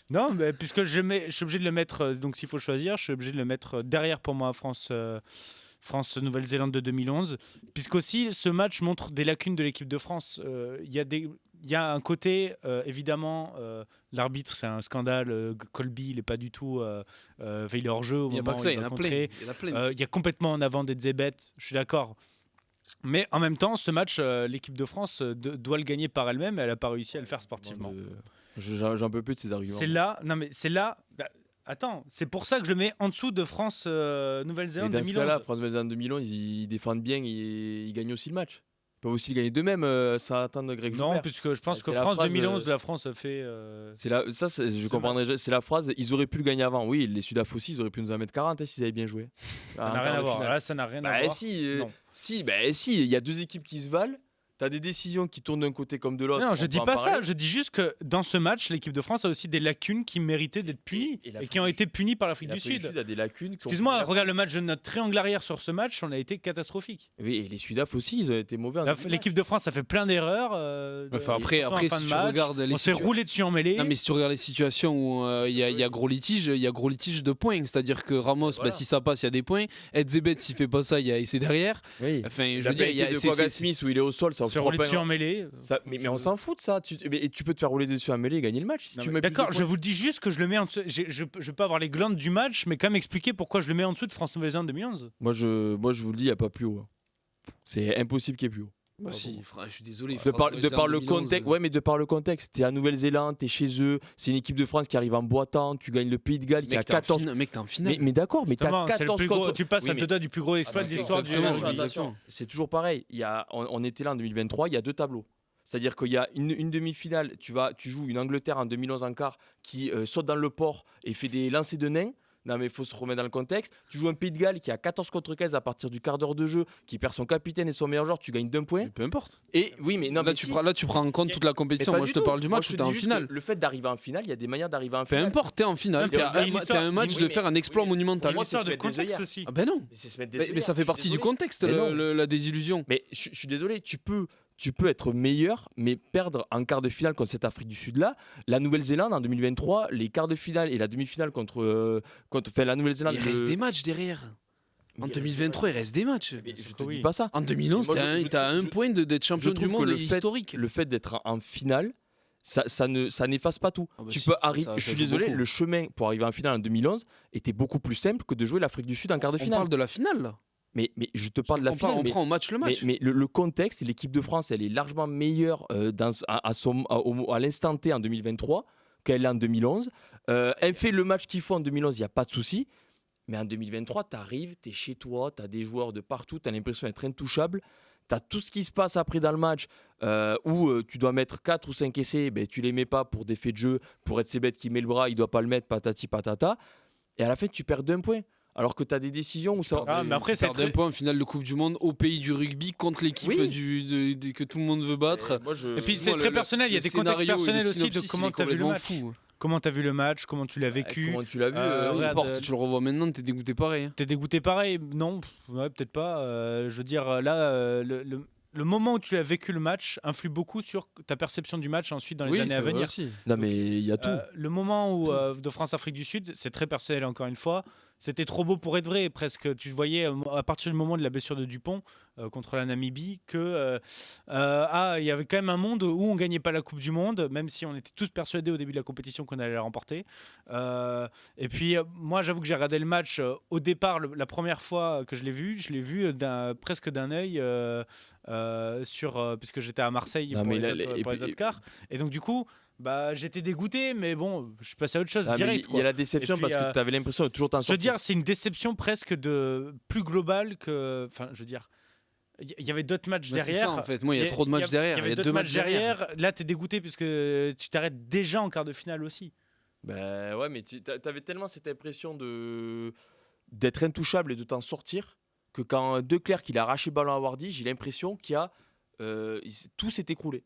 Non, mais puisque je suis obligé de le mettre, donc s'il faut choisir, je suis obligé de le mettre derrière pour moi France-Nouvelle-Zélande de 2011, puisqu'aussi ce match montre des lacunes de l'équipe de France. Il y a un côté, évidemment, l'arbitre c'est un scandale, Colby il n'est pas du tout, il est hors jeu au Il n'y a moment pas que où ça, il il y en va a contrer. plein. Il y en a plein. Il y a complètement en avant des Zébet, je suis d'accord. Mais en même temps, ce match, l'équipe de France doit le gagner par elle-même et elle n'a pas réussi à le faire sportivement. J'en peux plus de ces arguments. C'est là. Attends, c'est pour ça que je le mets en dessous de France Mais Nouvelle-Zélande dans ce 2011. cas-là, France-Nouvelle-Zélande 2011, ils défendent bien, ils gagnent aussi le match. Ils peuvent aussi gagner d'eux-mêmes sans attendre Greg Non, Joubert. puisque je pense que C'est la France phrase, 2011, la France a fait. Je comprendrais. C'est la phrase. Ils auraient pu le gagner avant. Oui, les Sudaf aussi, ils auraient pu nous en mettre 40 s'ils avaient bien joué. Ça n'a rien à voir. Là, ça n'a rien à voir. Si, Non. si, il y a deux équipes qui se valent. T'as des décisions qui tournent d'un côté comme de l'autre. Non, on je peut dis en pas parler. ça. Je dis juste que dans ce match, l'équipe de France a aussi des lacunes qui méritaient d'être punies Et et, l'Afrique qui ont du été punies par l'Afrique du L'Afrique Sud. a des lacunes. Excuse-moi, regarde le match de notre triangle arrière sur ce match, on a été catastrophique. Oui, et les Sudaf aussi, ils ont été mauvais. en début de L'équipe de France a fait plein d'erreurs. Enfin, après, surtout en fin si de tu match. regardes les On s'est situa- roulé dessus en mêlée. Non, mais si tu regardes les situations où il y a gros litige, il y a gros litige de points. C'est-à-dire que Ramos, Voilà. si ça passe, il y a des points. Edzebet, s'il fait pas ça, c'est derrière. Oui. Enfin, je La veux dire, pénalité de Quagga Smith où il est au sol, ça On s'est octroie roulé pas dessus un- en mêlée. Mais on s'en fout de ça. Et tu peux te faire rouler dessus à mêlée et gagner le match. Si Non, tu mais mets plus D'accord, de je points. vous dis juste que je le mets en dessous. Je peux pas avoir les glandes du match, mais quand même expliquer pourquoi je le mets en dessous de France-Nouvelle-Zélande 2011. Moi, je vous le dis, il n'y a pas plus haut. C'est impossissible qu'il y ait plus haut. Bah si, je suis désolé. De par le contexte, ouais, mais de par le contexte, t'es à Nouvelle-Zélande, t'es chez eux, c'est une équipe de France qui arrive en boitant, tu gagnes le Pays de Galles qui a 14. Mec, t'es en finale. Mais d'accord, mais t'as Justement, c'est le 14 plus gros- contre. tu passes Oui, à mais- deux doigts du plus gros exploit de Attention, l'histoire du exactement, rugby. exactement. C'est toujours pareil. On était là en 2023, il y a deux tableaux. C'est-à-dire qu'il y a une demi-finale, tu joues une Angleterre en 2011 en quart qui saute dans le port et fait des lancers de nains. Non mais il faut se remettre dans le contexte. Tu joues un Pays de Galles qui a 14 contre 15 à partir du quart d'heure de jeu, qui perd son capitaine et son meilleur joueur, tu gagnes d'un point. Mais peu importe. Et oui, mais non, Là, mais tu si. prends en compte toute la Mais compétition. pas Moi, du je te tout. parle du Moi, match je où te t'es dis en juste finale. que le fait d'arriver en finale, il y a des manières d'arriver en Peu finale. importe, t'es en finale. Non, mais il y a une T'as histoire- un match oui, de mais- faire un exploit oui, monumental. pour moi, Une histoire c'est de se mettre des contexte œillères. aussi. Ah ben non. Mais c'est se mettre des Mais œillères, ça fait je suis partie du désolé. contexte, Mais non. la désillusion. Mais je suis désolé, tu peux être meilleur, mais perdre en quart de finale contre cette Afrique du Sud-là. La Nouvelle-Zélande, en 2023, les quarts de finale et la demi-finale contre la Nouvelle-Zélande. Il reste des matchs derrière. En 2023, il reste des matchs. Mais je te Oui. dis pas ça. En 2011, Moi, je t'as un trouve- point d'être champion je du trouve que monde historique. Le fait d'être en finale, ça n'efface pas tout. Ah bah Tu si, peux arriver. ça Je suis joue désolé, beaucoup. le chemin pour arriver en finale en 2011 était beaucoup plus simple que de jouer l'Afrique du Sud en quart de On finale. parle de la finale, là. Mais je te parle de la On finale. mais- prend au match le match. Mais le contexte, et l'équipe de France, elle est largement meilleure à l'instant T en 2023 qu'elle est en 2011. Elle fait le match qu'il faut en 2011, il n'y a pas de souci. Mais en 2023, tu arrives, tu es chez toi, tu as des joueurs de partout, tu as l'impression d'être intouchable. Tu as tout ce qui se passe après dans le match où tu dois mettre 4 ou 5 essais, ben, tu les mets pas pour des faits de jeu, pour être bêtes qui met le bras, il doit pas le mettre, patati patata. Et à la fin, tu perds d'un point. Alors que tu as des décisions où ça. Ah, mais après, c'est Perdre un très- point en finale de Coupe du Monde au pays du rugby contre l'équipe Oui. que tout le monde veut battre. Et puis c'est très personnel, il y a des contextes personnels aussi de comment tu as vu le match. Comment tu as vu le match, comment tu l'as vécu. Comment tu l'as vu regarde, Porte, tu le revois maintenant, t'es dégoûté pareil. T'es dégoûté pareil? Non, ouais, peut-être pas. Je veux dire, là, le moment où tu as vécu le match influe beaucoup sur ta perception du match ensuite dans les années à venir. Aussi. Non, mais il y a tout. Le moment où, de France-Afrique du Sud, c'est très personnel encore une fois, c'était trop beau pour être vrai presque. Tu voyais à partir du moment de la blessure de Dupont contre la Namibie que il y avait quand même un monde où on gagnait pas la Coupe du Monde, même si on était tous persuadés au début de la compétition qu'on allait la remporter. Et puis moi j'avoue que j'ai regardé le match au départ la première fois que je l'ai vu presque d'un œil puisque j'étais à Marseille Non, pour mais les là, autres- et pour les puis- autres quarts. Et donc du coup j'étais dégoûté, mais bon, je suis passé à autre chose Ah, mais direct. il y a la déception Et puis, parce que tu avais l'impression de toujours t'en Je veux sortir. dire, c'est une déception presque plus globale que. Enfin, je veux dire, il y avait d'autres matchs Bah, c'est derrière. ça en fait. Moi, il y a trop de matchs derrière. Il y avait deux d'autres matchs matchs derrière. Là, t'es dégoûté puisque tu t'arrêtes déjà en quart de finale aussi. Ben ouais, mais tu avais tellement cette impression d'être intouchable et de t'en sortir que quand De Clercq il a arraché le ballon à Wardy, j'ai l'impression tout s'est écroulé.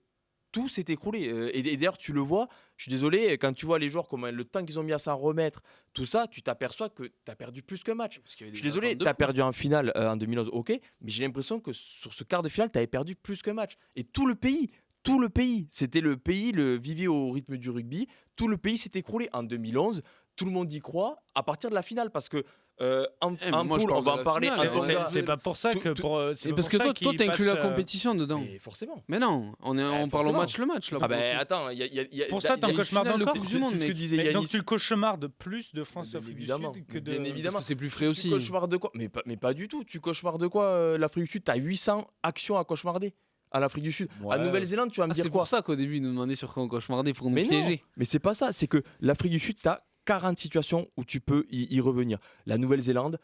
Tout s'est écroulé. Et d'ailleurs, tu le vois, je suis désolé, quand tu vois les joueurs, comment le temps qu'ils ont mis à s'en remettre, tout ça, tu t'aperçois que tu as perdu plus qu'un match. Je suis désolé, tu as perdu en finale en 2011, ok, mais j'ai l'impression que sur ce quart de finale, tu avais perdu plus qu'un match. Et tout le pays, c'était le pays, le vivier au rythme du rugby, tout le pays s'est écroulé. En 2011, tout le monde y croit à partir de la finale parce que en moi, je poule, parle on va de en la parler. finale, un ouais. Tonga. C'est pas pour ça que tout- pour. Et parce que toi, t'inclus la compétition dedans. Mais forcément. Mais non, on parle au forcément. match le match là. Ah ben attends, il y a Pour ça, t'en il y a- cauchemar finale de encore. Coupe du Monde, c'est ce que mec. disait Mais Yanis. donc tu cauchemardes plus de France Bien Afrique du évidemment, Sud que de. bien évidemment. Parce que c'est plus frais Tu aussi. cauchemardes de quoi mais pas du tout. Tu cauchemardes de quoi l'Afrique du Sud, tu as 800 actions à cauchemarder à l'Afrique du Sud. Ouais. À Nouvelle-Zélande, tu vas me Ah, dire c'est quoi pour ça qu'au début, ils nous demandaient sur quoi on cauchemardait pour nous Mais non, piéger. mais c'est pas ça, c'est que l'Afrique du Sud, tu as 40 situations où tu peux y revenir. La Nouvelle-Zélande,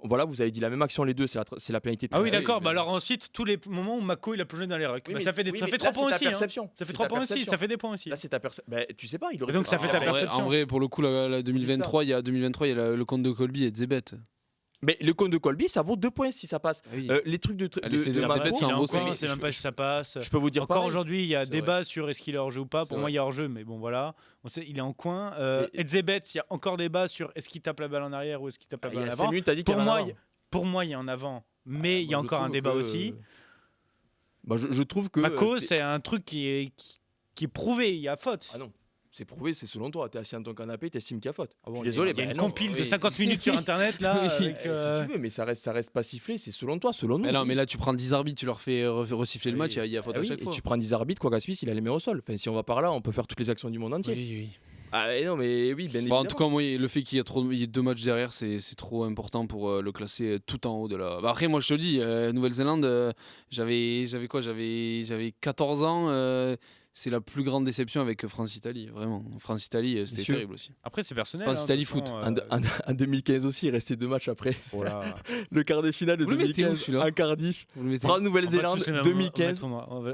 voilà, vous avez dit la même action les deux, c'est la pénalité. Ah oui, oui, d'accord. mais- Bah alors ensuite, tous les moments où Mako il a plongé dans les rucks. Oui, Bah, mais- ça fait, oui, ça mais fait là, 3 points c'est ta aussi. Hein. perception. Ça fait C'est 3 ta points aussi. perception. Ça fait des points aussi. Là, c'est ta perception. Tu sais pas, il aurait donc, pu- ça fait ta en vrai, perception. En vrai, pour le coup, la 2023, il y a 2023, il y a le compte de Colby et Zebet. Mais le compte de Colby, ça vaut 2 points si ça passe. Oui. Les trucs de Allez, c'est de des Mako, Elisabeth, c'est un Il est beau encore, signe. on sait même pas si ça passe. je peux vous dire Encore pareil. aujourd'hui, il y a C'est débat sur est-ce qu'il est hors-jeu ou pas. Pour C'est moi, vrai. il y a hors-jeu, mais bon, voilà. On sait, il est en coin. Mais- Edzebet, il y a encore débat sur est-ce qu'il tape la balle en arrière ou est-ce qu'il tape la Il y balle en a avant. 5 minutes, t'as dit qu'il y Pour avait un moi, avant. pour moi, il y a en avant, mais il y a Moi, je encore un trouve débat que, aussi. je trouve que. Mako, c'est un truc qui est prouvé, il y a faute. Ah non, c'est prouvé, c'est selon toi. T'es assis dans ton canapé, t'estimes qu'il y a faute. Ah bon, Je suis désolé, il y a bah une non. compile de oui. 50 minutes sur internet là. Oui. avec, Si tu veux, mais ça reste pas sifflé, c'est selon toi, selon nous. Mais non, mais là, tu prends 10 arbitres, tu leur fais resiffler le Oui. match, il y a faute Ah à oui, chaque et fois. tu prends 10 arbitres, quoi qu'à Suisse, il a les mains au sol. Enfin, si on va par là, on peut faire toutes les actions du monde entier. Oui, oui. Ah mais non, mais oui, bien Bon, évidemment. en tout cas, moi, le fait qu'il y ait 2 matchs derrière, c'est trop important pour le classer tout en haut de la. Bah, après, moi, je te le dis, Nouvelle-Zélande, j'avais 14 ans. C'est la plus grande déception avec France-Italie, vraiment. France-Italie, c'était Messieurs. terrible aussi. Après, c'est personnel. France-Italie de toute foot. façon, En 2015 aussi, il restait 2 matchs après. voilà. Le quart de finale de Vous le mettez où, 2015 celui-là à Cardiff. Vous le mettez France-Nouvelle-Zélande, 2015.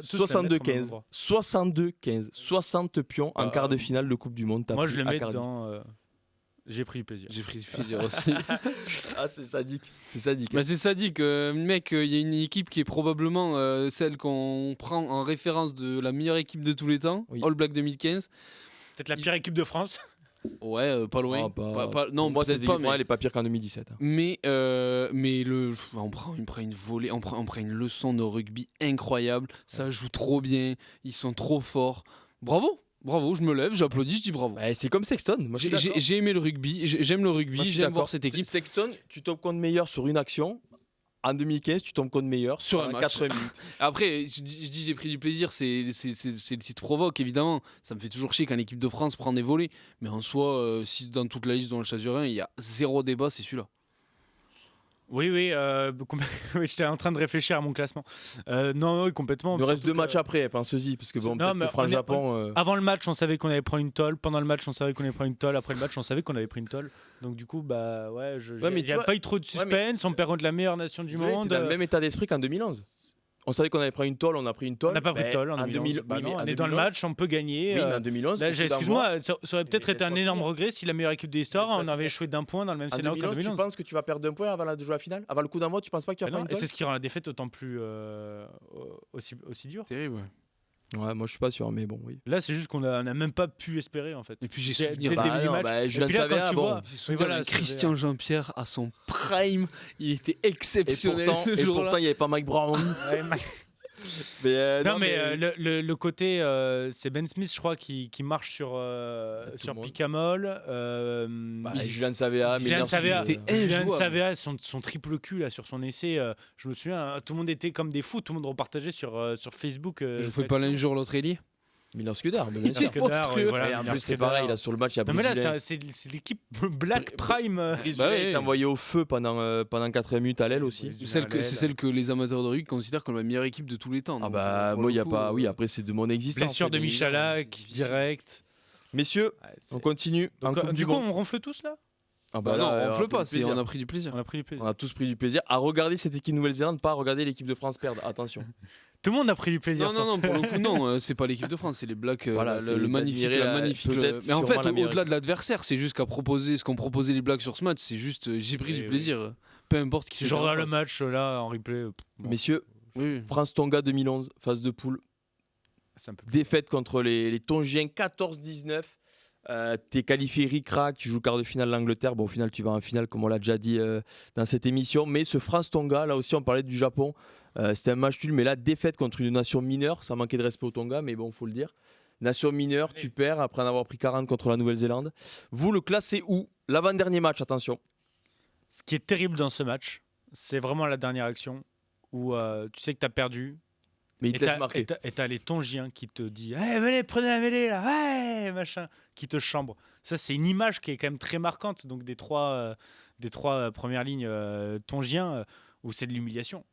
62-15. 62-15. 60 pions en quart de finale de Coupe du Monde. Moi, je tapés le à mets Cardiff. dans. J'ai pris du plaisir. J'ai pris du plaisir aussi. Ah, c'est sadique. C'est sadique. Bah, c'est sadique, mec. Il y a une équipe qui est probablement celle qu'on prend en référence de la meilleure équipe de tous les temps, Oui. All Black 2015. Peut-être la pire équipe de France. Ouais, pas loin. Ah, Non, pour moi, peut-être pas. elle est pas pire qu'en 2017. hein. Mais on prend une volée, on prend une leçon de rugby incroyable. Ça joue trop bien, ils sont trop forts. Bravo, je me lève, j'applaudis, je dis bravo. Ouais, c'est comme Sexton. Moi, je suis d'accord. J'ai aimé le rugby, j'aime le Moi, rugby, je suis j'aime d'accord. voir cette équipe. Sexton, tu tombes compte meilleur sur une action. En 2015, tu tombes compte meilleur Sur un pendant match. 4 minutes. Après, je dis j'ai pris du plaisir, c'est le titre provoque évidemment. Ça me fait toujours chier quand l'équipe de France prend des volets. Mais en soi, si dans toute la liste dont le Chazurin, il y a 0 débat, c'est celui-là. Oui, oui, oui, j'étais en train de réfléchir à mon classement. Non, oui, complètement. Il nous reste surtout 2 que- matchs après, pense-y, parce que bon, Non, peut-être mais que France-Japon. Avant le match, on savait qu'on avait pris une tôle. Pendant le match, on savait qu'on avait pris une tôle. Après le match, on savait qu'on avait pris une tôle. Donc du coup, bah ouais, Ouais, mais il tu n'y a vois- pas eu trop de suspense. On perd contre la meilleure nation du monde. T'es dans le même état d'esprit qu'en 2011. On savait qu'on avait pris une tôle, on a pris une tôle. On n'a pas pris de tôle en 2011. Bah non, on est dans le match, on peut gagner. Oui, mais en 2011. Là, au bout d'un mois, excuse-moi, ça aurait peut-être Mais été un laisse-moi énorme finir. regret si la meilleure équipe de l'histoire, Laisse-moi on avait finir. échoué d'un point dans le même En scénario qu'en 2011, tu 2011. penses que tu vas perdre d'un point avant de jouer la finale? Avant le coup d'un mois, tu penses pas que tu vas Bah non, prendre et une c'est tôle? ce qui rend la défaite d'autant plus aussi dur. Terrible. Ouais, moi je suis pas sûr, mais bon, oui. Là, c'est juste qu'on n'a même pas pu espérer en fait. Et puis j'ai Dès- souvenir. dès le Bah début du non, match. bah, Et Julien puis là, Savea, quand tu bon. vois, J'ai oui, souvenir voilà, de c'est- Christian Jean-Pierre à son prime, il était Et exceptionnel pourtant, ce et jour-là. pourtant, il n'y avait pas Mike Brown. Ouais, Mais, non, mais le côté, c'est Ben Smith, je crois, qui marche sur tout le monde. Picamol. Bah, Julien Savea, Julien Miller, Savea, c'était Julien injouable. Savea, son triple cul là, sur son essai, je me souviens, tout le monde était comme des fous, tout le monde repartageait sur Facebook. Je fais pas l'un jour l'autre Elie. Miller Scudder, bien Parce sûr. que monstrueux. voilà, Et en Miller plus, c'est Scudder. pareil, là sur le match, il y a Non, mais là, Brésilien. c'est l'équipe Black Prime. Brice Bah Dulay oui. est envoyé au feu pendant 4 minutes à l'aile aussi. Oui. C'est celle que les amateurs de rugby considèrent comme la meilleure équipe de tous les temps. Ah donc, bah, pour moi, le il y a coup, pas. Oui, après, c'est de mon existence. Blessure de bien évidemment. Michalak, c'est difficile. direct. Messieurs, Ouais, c'est- on continue. en Donc, Coupe du du coup, Monde. on ronfle tous là. Ah Bah là, non, on a ronfle pris pas, du plaisir. on a pris du plaisir. On a pris du plaisir. On a tous pris du plaisir à regarder cette équipe Nouvelle-Zélande, pas à regarder l'équipe de France perdre. Attention. Tout le monde a pris du plaisir. Non, pour le coup, non, c'est pas l'équipe de France, c'est les Blacks. Voilà, c'est le magnifique, d'admirer la la- magnifique. peut-être Mais en sûrement fait, la meilleure au-delà de équipe. l'adversaire, c'est juste ce qu'ont proposé les Blacks sur ce match, c'est juste, j'ai pris Oui, du oui. plaisir. Peu importe qui Si c'est. je en regarde le face. match là en replay, bon, Messieurs, Oui. France-Tonga 2011, phase de poule. c'est un peu. Défaite contre les Tongiens 14-19. T'es qualifié ric-rac, tu joues quart de finale l'Angleterre. Bon, au final, tu vas en finale, comme on l'a déjà dit dans cette émission. Mais ce France-Tonga, là aussi, on parlait du Japon. C'était un match nul, mais là, défaite contre une nation mineure. Ça manquait de respect au Tonga, mais bon, faut le dire. Nation mineure, tu perds après en avoir pris 40 contre la Nouvelle-Zélande. Vous, le classez où? L'avant-dernier match, attention. Ce qui est terrible dans ce match, c'est vraiment la dernière action où tu sais que tu as perdu. Mais il te laisse marquer. Et t'as les Tongiens qui te disent hey, venez, prenez la mêlée là, ouais, machin, qui te chambrent. Ça, c'est une image qui est quand même très marquante donc des trois premières lignes Tongiens où c'est de l'humiliation.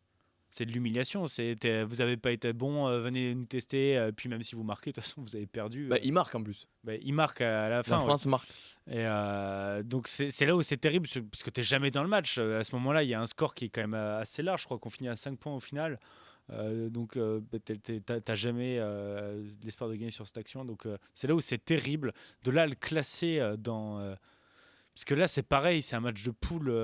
C'est de l'humiliation. Vous n'avez pas été bon, venez nous tester. Puis même si vous marquez, de toute façon, vous avez perdu. Bah, il marque en plus. Il marque à la fin. La France marque. Et donc c'est là où c'est terrible parce que tu n'es jamais dans le match. À ce moment-là, il y a un score qui est quand même assez large. Je crois qu'on finit à 5 points au final. Donc t'as jamais l'espoir de gagner sur cette action. Donc c'est là où c'est terrible. De là à le classer dans... parce que là c'est pareil, c'est un match de poule.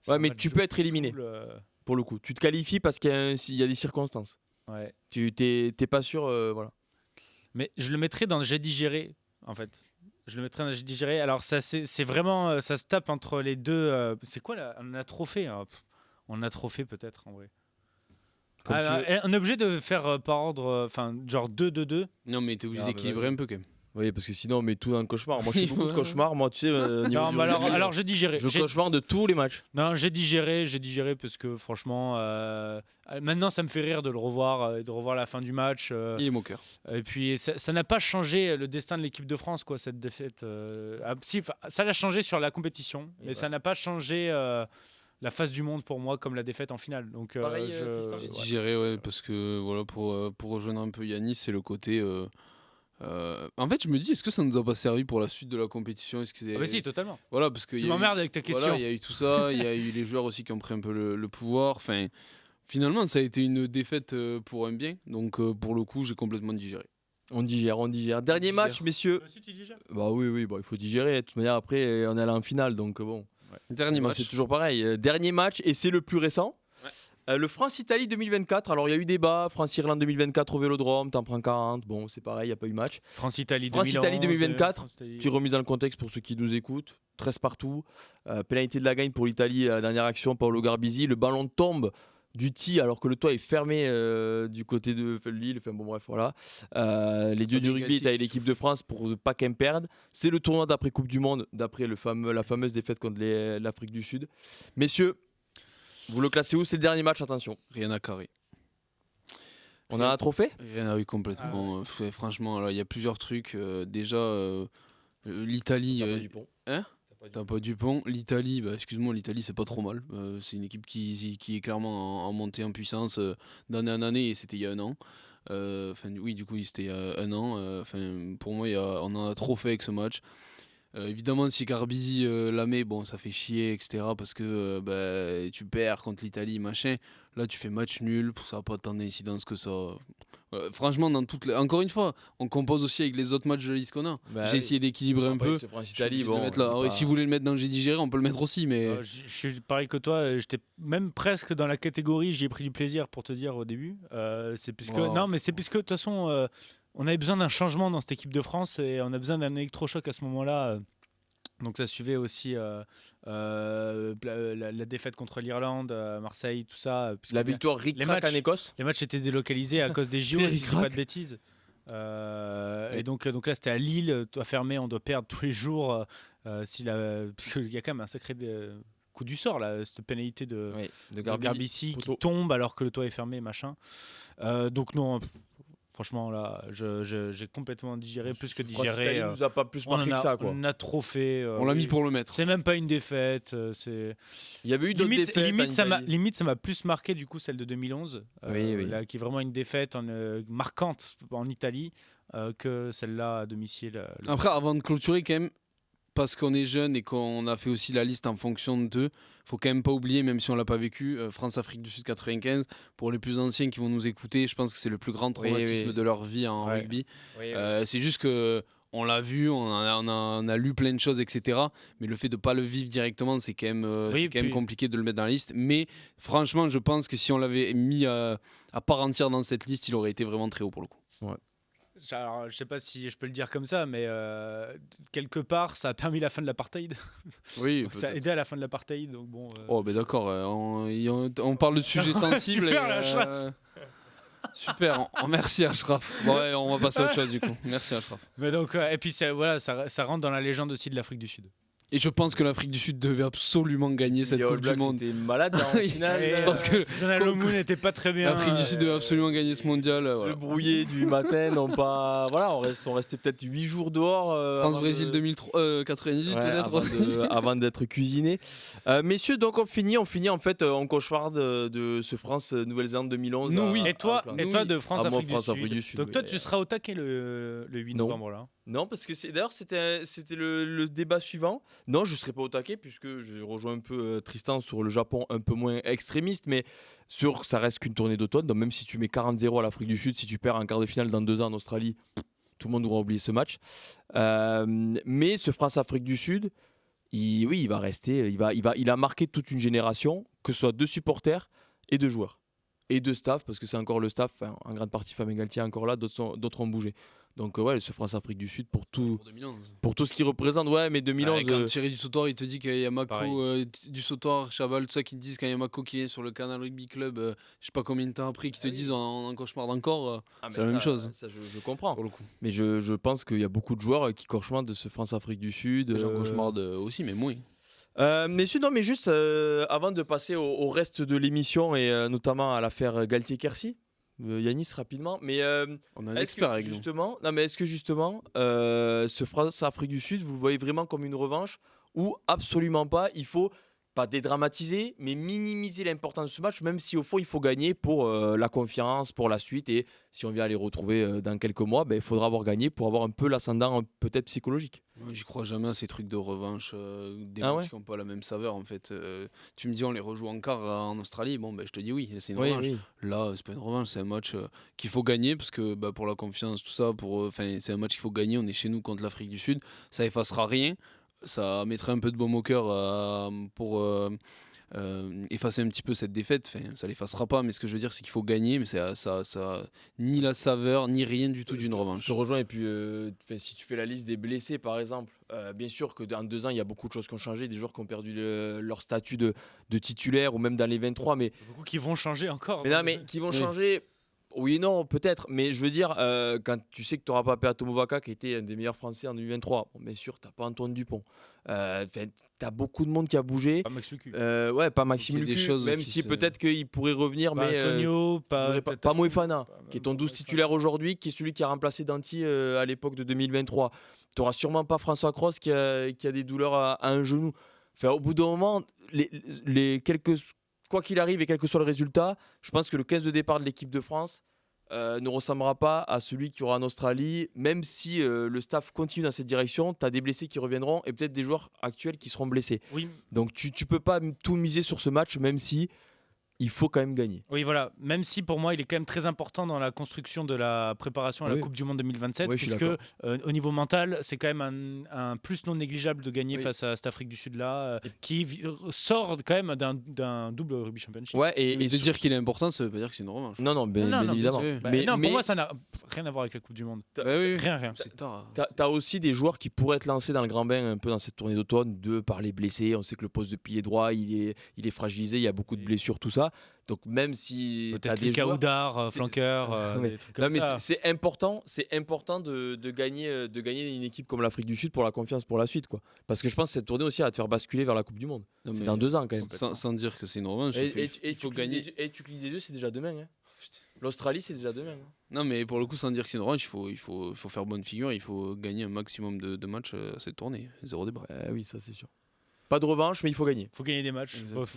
C'est Ouais, un mais match tu de peux être éliminé. poule, Pour le coup. Tu te qualifies parce qu'il y a des circonstances. ouais. Tu t'es pas sûr, voilà. Mais je le mettrais dans j'ai digéré, en fait. Je le mettrais dans j'ai digéré. Alors, ça, c'est vraiment. Ça se tape entre les deux. C'est quoi là? On a trop fait. Hein. On a trop fait, peut-être, en vrai. Comme tu veux. On est obligé de faire par ordre. Enfin, genre 2-2-2. Non, mais t'es obligé Ah, bah, d'équilibrer vas-y. un peu quand même. Oui, parce que sinon on met tout dans le cauchemar. Moi, je fais beaucoup de cauchemars. Moi, tu sais, niveau Non, du mais rugby, alors j'ai digéré. je cauchemar de tous les matchs. Non, j'ai digéré parce que franchement, maintenant ça me fait rire de le revoir, de revoir la fin du match. Il est moqueur. Et puis ça n'a pas changé le destin de l'équipe de France, quoi, cette défaite. Si, ça l'a changé sur la compétition, mais ça n'a pas changé la face du monde pour moi comme la défaite en finale. Donc, Pareil, Tristan. J'ai digéré, ouais, parce que voilà, pour rejoindre un peu Yanis, c'est le côté. En fait, je me dis, est-ce que ça nous a pas servi pour la suite de la compétition? Est-ce que Ah bah si, totalement. voilà, parce que Tu il y a eu- m'emmerdes avec ta question. Voilà, il y a eu tout ça, il y a eu les joueurs aussi qui ont pris un peu le pouvoir. Enfin, finalement, ça a été une défaite pour un bien. Donc, pour le coup, j'ai complètement digéré. On digère. Dernier digère. match, messieurs. Toi aussi, tu digères ? Bah oui, bon, il faut digérer. De toute manière, après, on est allé en finale, donc bon. Dernier Moi, match. c'est toujours pareil. Dernier match, et c'est le plus récent. Le France-Italie 2024. Alors, il y a eu débat. France-Irlande 2024 au Vélodrome. T'en prends 40. Bon, c'est pareil, il n'y a pas eu match. France-Italie France-Italie 2024. France-Italie. Petite remise dans le contexte pour ceux qui nous écoutent. 13 partout. Pénalité de la gagne pour l'Italie à la dernière action. Paolo Garbisi. Le ballon tombe du tee alors que le toit est fermé du côté de Lille. Enfin bon, bref, voilà. Les dieux du rugby étaient avec l'équipe de France pour ne pas qu'elle perde. C'est le tournoi d'après Coupe du Monde, d'après la fameuse défaite contre l'Afrique du Sud. Messieurs, vous le classez où? C'est le dernier match, attention. Rien à carrer. On a un trophée? Rien à eu complètement. Franchement, il y a plusieurs trucs. Déjà, l'Italie. T'as pas Dupont. L'Italie, excuse-moi, l'Italie c'est pas trop mal. C'est une équipe qui est clairement en montée en puissance d'année en année, et c'était il y a un an. Oui, du coup, c'était il y a un an. Pour moi, on en a trop fait avec ce match. Évidemment, si Garbisi la met, bon, ça fait chier, etc. Parce que tu perds contre l'Italie, machin. Là, tu fais match nul, ça n'a pas tant d'incidence que ça. Franchement, encore une fois, on compose aussi avec les autres matchs de la liste qu'on a. J'ai essayé d'équilibrer un peu. France-Italie, Je vais bon. le mettre là. Si vous voulez le mettre dans le J'ai digéré, on peut le mettre aussi. Mais Je suis pareil que toi, j'étais même presque dans la catégorie, j'y ai pris du plaisir pour te dire au début. C'est puisque non, mais c'est puisque de toute façon, on avait besoin d'un changement dans cette équipe de France et on a besoin d'un électrochoc à ce moment-là. Donc ça suivait aussi la défaite contre l'Irlande, Marseille, tout ça. La victoire ric-rac en Écosse. Les matchs étaient délocalisés à cause des JO, si je dis pas de bêtises. Et donc là, c'était à Lille, toi fermé, on doit perdre tous les jours. Parce qu'il y a quand même un sacré coup du sort, là, cette pénalité de Garbisi qui tombe alors que le toit est fermé, machin. Donc non, franchement, là, j'ai complètement digéré, plus que digéré. Il nous a pas plus marqué que ça, quoi. On a trop fait. on l'a mis pour le mettre. C'est même pas une défaite. Il y avait eu d'autres défaites. Limite, ça m'a plus marqué, du coup, celle de 2011, là, qui est vraiment une défaite marquante en Italie, que celle-là à domicile. Après, avant de clôturer, quand même, parce qu'on est jeune et qu'on a fait aussi la liste en fonction d'eux, faut quand même pas oublier, même si on l'a pas vécu, France-Afrique du Sud 95, pour les plus anciens qui vont nous écouter, je pense que c'est le plus grand traumatisme de leur vie en rugby. C'est juste que on l'a vu, on a lu plein de choses, etc. Mais le fait de pas le vivre directement, c'est quand même, compliqué de le mettre dans la liste. Mais franchement, je pense que si on l'avait mis à part entière dans cette liste, il aurait été vraiment très haut pour le coup. Ouais. Alors, je sais pas si je peux le dire comme ça, mais quelque part, ça a permis la fin de l'apartheid. Oui, ça a aidé à la fin de l'apartheid. Donc bon. Oh, ben d'accord. On parle de sujets sensibles. Super, Ashraf. Super. Merci Ashraf. Bon, ouais, on va passer à autre chose du coup. Merci Ashraf. Mais donc, et puis ça rentre dans la légende aussi de l'Afrique du Sud. Et je pense que l'Afrique du Sud devait absolument gagner cette Coupe du Monde. C'était malade en finale. Je pense que Jonathan Moon n'était pas très bien. L'Afrique du Sud devait absolument gagner ce mondial. Se brouiller du matin, non pas. Voilà, on restait peut-être 8 jours dehors. France-Brésil 98 peut-être. Avant d'être cuisiné. Messieurs, donc on finit en fait en cauchemar de ce France-Nouvelle-Zélande 2011. Nous, oui. Et toi de France-Afrique du Sud. Donc toi, tu seras au taquet le 8 novembre là. Non, parce que d'ailleurs c'était le débat suivant. Non, je ne serai pas au taquet puisque je rejoins un peu Tristan sur le Japon un peu moins extrémiste, mais ça reste qu'une tournée d'automne. Donc même si tu mets 40-0 à l'Afrique du Sud, si tu perds en quart de finale dans 2 ans en Australie, tout le monde aura oublié ce match. Mais ce France-Afrique du Sud, oui, il va rester. Il a marqué toute une génération, que ce soit de supporters et de joueurs. Et de staff, parce que c'est encore le staff, en grande partie Fabien Galtier est encore là, d'autres ont bougé. Donc ouais, ce France-Afrique du Sud pour tout ce qu'il représente. Ouais, mais 2011... Quand Thierry Dussautoir, il te dit qu'il y a C'est pareil. Mako, Dussautoir, Chabal, tout ça, qui te disent quand il y a Mako qui est sur le Canal Rugby Club, je sais pas combien de temps après, qui te disent en cauchemar d'encore, c'est la même chose. Ça, je comprends. Pour le coup. Mais je pense qu'il y a beaucoup de joueurs qui cauchemardent de ce France-Afrique du Sud. J'en cauchemarde aussi, mais moins. Messieurs, non, mais juste avant de passer au reste de l'émission et notamment à l'affaire Galtier-Quercy, Yanis rapidement, mais On a un est-ce expert que avec nous. justement, ce France-Afrique du Sud, vous le voyez vraiment comme une revanche ou absolument pas? Il faut pas dédramatiser, mais minimiser l'importance de ce match, même si au fond il faut gagner pour la confiance, pour la suite, et si on vient les retrouver dans quelques mois, il faudra avoir gagné pour avoir un peu l'ascendant peut-être psychologique. Moi, j'y crois jamais à ces trucs de revanche, des Ah matchs ouais qui n'ont pas la même saveur en fait. Tu me dis on les rejoue en quart en Australie, je te dis oui, c'est une revanche. Là, c'est pas une revanche, c'est un match qu'il faut gagner parce que pour la confiance, tout ça, c'est un match qu'il faut gagner. On est chez nous contre l'Afrique du Sud, ça effacera rien. Ça mettrait un peu de baume au cœur pour effacer un petit peu cette défaite. Ça l'effacera pas, mais ce que je veux dire, c'est qu'il faut gagner, mais ça ni la saveur, ni rien du tout d'une revanche. Je te rejoins, et puis si tu fais la liste des blessés par exemple, bien sûr que dans 2 ans il y a beaucoup de choses qui ont changé, des joueurs qui ont perdu leur statut de titulaire ou même dans les 23, mais Beaucoup qui vont changer encore. non, mais qui vont Oui. changer. Oui et non, peut-être, mais je veux dire, quand tu sais que tu n'auras pas Peato Movaca qui était un des meilleurs Français en 2023, bien sûr, tu n'as pas Antoine Dupont. Tu as beaucoup de monde qui a bougé. Pas Max Lucu. Ouais, pas Maxime Il y a des Lucu, choses même qui si se- peut-être qu'il pourrait revenir, Pas mais Antonio, pas Moefana, qui est ton 12 titulaire aujourd'hui, qui est celui qui a remplacé Danty à l'époque de 2023. Tu n'auras sûrement pas François Cross qui a des douleurs à un genou. Au bout d'un moment, quoi qu'il arrive et quel que soit le résultat, je pense que le 15 de départ de l'équipe de France ne ressemblera pas à celui qu'il y aura en Australie, même si le staff continue dans cette direction. Tu as des blessés qui reviendront et peut-être des joueurs actuels qui seront blessés. Oui, Donc tu peux pas tout miser sur ce match, même si il faut quand même gagner. oui, voilà. Même si pour moi, il est quand même très important dans la construction de la préparation à la Oui. Coupe du Monde 2027, Oui, je suis puisque au niveau mental, c'est quand même un plus non négligeable de gagner Oui. face à cette Afrique du Sud-là, sort quand même d'un double rugby championship. Ouais, Et de dire qu'il est important, ça veut pas dire que c'est une revanche. Non, bien Non, évidemment. bien sûr. Bah, Mais pour moi, ça n'a rien à voir avec la Coupe du Monde. Oui. Rien. C'est tard. T'as aussi des joueurs qui pourraient être lancés dans le grand bain un peu dans cette tournée d'automne, par les blessés. On sait que le poste de pilier droit, il est fragilisé, il y a beaucoup de blessures, tout ça. Donc même si t'as Peut-être des joueurs... Kaoudar, c'est- flanqueur, Ouais. des trucs comme Non, mais ça. c'est important de gagner une équipe comme l'Afrique du Sud pour la confiance pour la suite, quoi. Parce que je pense que cette tournée aussi va te faire basculer vers la Coupe du Monde. Non, C'est mais dans 2 ans quand même. Sans dire que c'est une revanche, il faut gagner. Et tu clignes des yeux, c'est déjà demain. Hein. L'Australie, c'est déjà demain. Hein. Non, mais pour le coup, sans dire que c'est une revanche, il faut faire bonne figure, il faut gagner un maximum de matchs à cette tournée. Zéro débat. Oui, ça c'est sûr. Pas de revanche, mais il faut gagner. Faut gagner des matchs. Exact.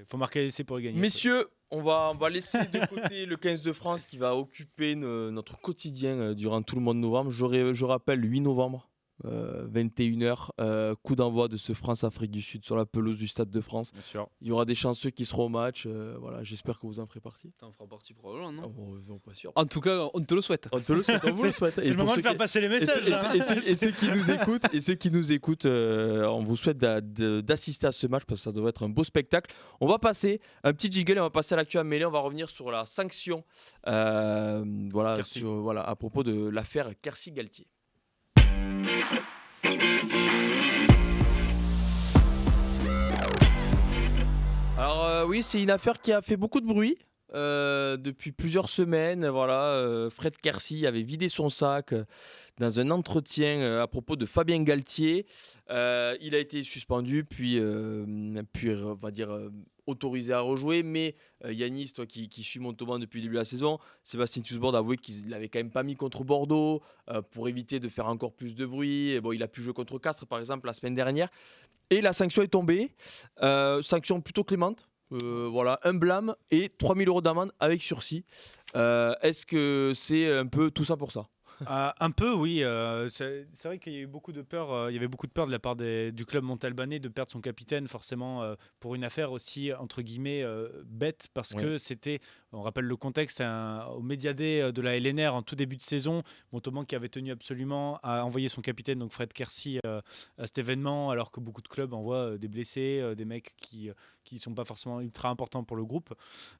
Faut marquer des essais pour les gagner. Messieurs, on va laisser de côté le 15 de France qui va occuper notre quotidien durant tout le mois de novembre. Je rappelle, 8 novembre, 21h, coup d'envoi de ce France-Afrique du Sud sur la pelouse du Stade de France. Bien sûr. Il y aura des chanceux qui seront au match. Voilà, j'espère que vous en ferez partie. T'en feras partie probablement, non Bon, pas sûr. En tout cas, on te le souhaite. On te le souhaite, on vous le souhaite. C'est le moment de faire passer les messages. Et ceux qui nous écoutent, on vous souhaite d'assister à ce match parce que ça doit être un beau spectacle. On va passer un petit jingle et on va passer à l'actu à mêlée. On va revenir sur la sanction Quercy. à propos de l'affaire Quercy-Galtier. Alors oui, c'est une affaire qui a fait beaucoup de bruit depuis plusieurs semaines. Voilà, Fred Quercy avait vidé son sac dans un entretien à propos de Fabien Galtier. Il a été suspendu, puis on va dire autorisé à rejouer. Mais Yanis, toi qui suis Montauban depuis le début de la saison, Sébastien Tusbord a avoué qu'il l'avait quand même pas mis contre Bordeaux pour éviter de faire encore plus de bruit. Et bon, il a pu jouer contre Castres par exemple la semaine dernière. Et la sanction est tombée, sanction plutôt clémente. Voilà, un blâme et 3 000 € d'amende avec sursis. Est-ce que c'est un peu tout ça pour ça ? Un peu, oui. C'est vrai qu'il y a eu beaucoup de peur. Il y avait beaucoup de peur de la part du club montalbanais de perdre son capitaine, forcément, pour une affaire aussi, entre guillemets, bête, parce que c'était, on rappelle le contexte, au Médiadé de la LNR en tout début de saison, Montauban qui avait tenu absolument à envoyer son capitaine, donc Fred Kersi, à cet événement, alors que beaucoup de clubs envoient des blessés, des mecs qui ne sont pas forcément ultra importants pour le groupe.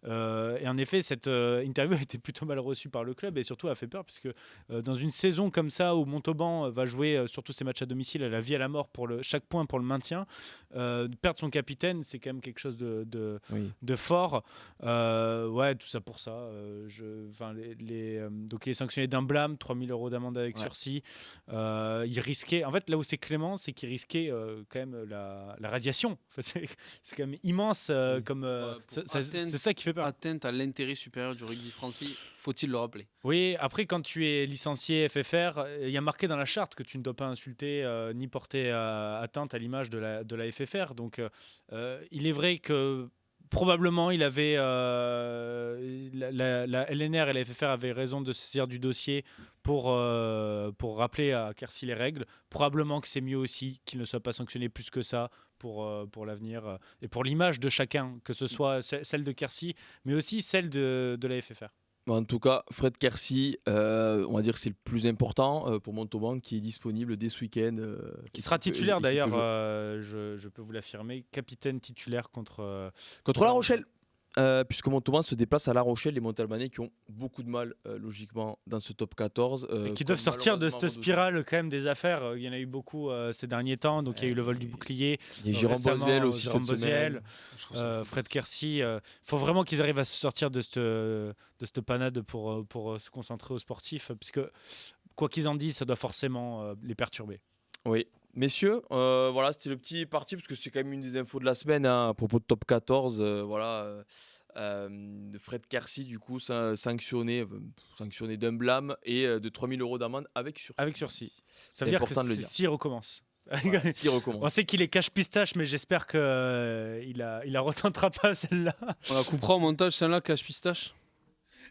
Et en effet, cette interview a été plutôt mal reçue par le club et surtout a fait peur, puisque dans une saison comme ça où Montauban va jouer surtout ses matchs à domicile à la vie à la mort pour chaque point pour le maintien, perdre son capitaine, c'est quand même quelque chose de fort. Ouais, tout ça pour ça. Donc il est sanctionné d'un blâme, 3 000 € d'amende avec sursis. Il risquait, en fait, là où c'est clément, c'est qu'il risquait quand même la radiation. Enfin, c'est quand même immense. C'est ça qui fait peur. Atteinte à l'intérêt supérieur du rugby français, faut-il le rappeler. Oui, après, quand tu es licencié FFR, il y a marqué dans la charte que tu ne dois pas insulter ni porter atteinte à l'image de la FFR. Donc, il est vrai que probablement, il avait la LNR et la FFR avaient raison de se saisir du dossier pour rappeler à Kersi les règles. Probablement que c'est mieux aussi qu'il ne soit pas sanctionné plus que ça pour l'avenir et pour l'image de chacun, que ce soit celle de Kersi, mais aussi celle de la FFR. En tout cas, Fred Kersi, on va dire que c'est le plus important pour Montauban, qui est disponible dès ce week-end. Qui sera titulaire d'ailleurs, je peux vous l'affirmer, capitaine titulaire contre La Rochelle. Puisque Montauban se déplace à La Rochelle, les Montalbanais qui ont beaucoup de mal logiquement dans ce top 14. Et qui doivent sortir de cette spirale quand même des affaires. Il y en a eu beaucoup ces derniers temps, donc il y a eu le vol du bouclier. Et Jérôme Boswell aussi cette semaine. Fred Kersi. Il faut vraiment qu'ils arrivent à se sortir de cette panade pour se concentrer aux sportifs, puisque quoi qu'ils en disent, ça doit forcément les perturber. Oui. Messieurs, voilà, c'était le petit parti, parce que c'est quand même une des infos de la semaine à propos de top 14. De Fred Kersi, du coup, sanctionné d'un blâme et de 3 000 € d'amende avec sursis. Avec sursis. Ça veut dire que s'il recommence. Voilà, s'il recommence. On sait qu'il est cache-pistache, mais j'espère qu'il la retentera pas, celle-là. On la coupera au montage, celle-là, cache-pistache.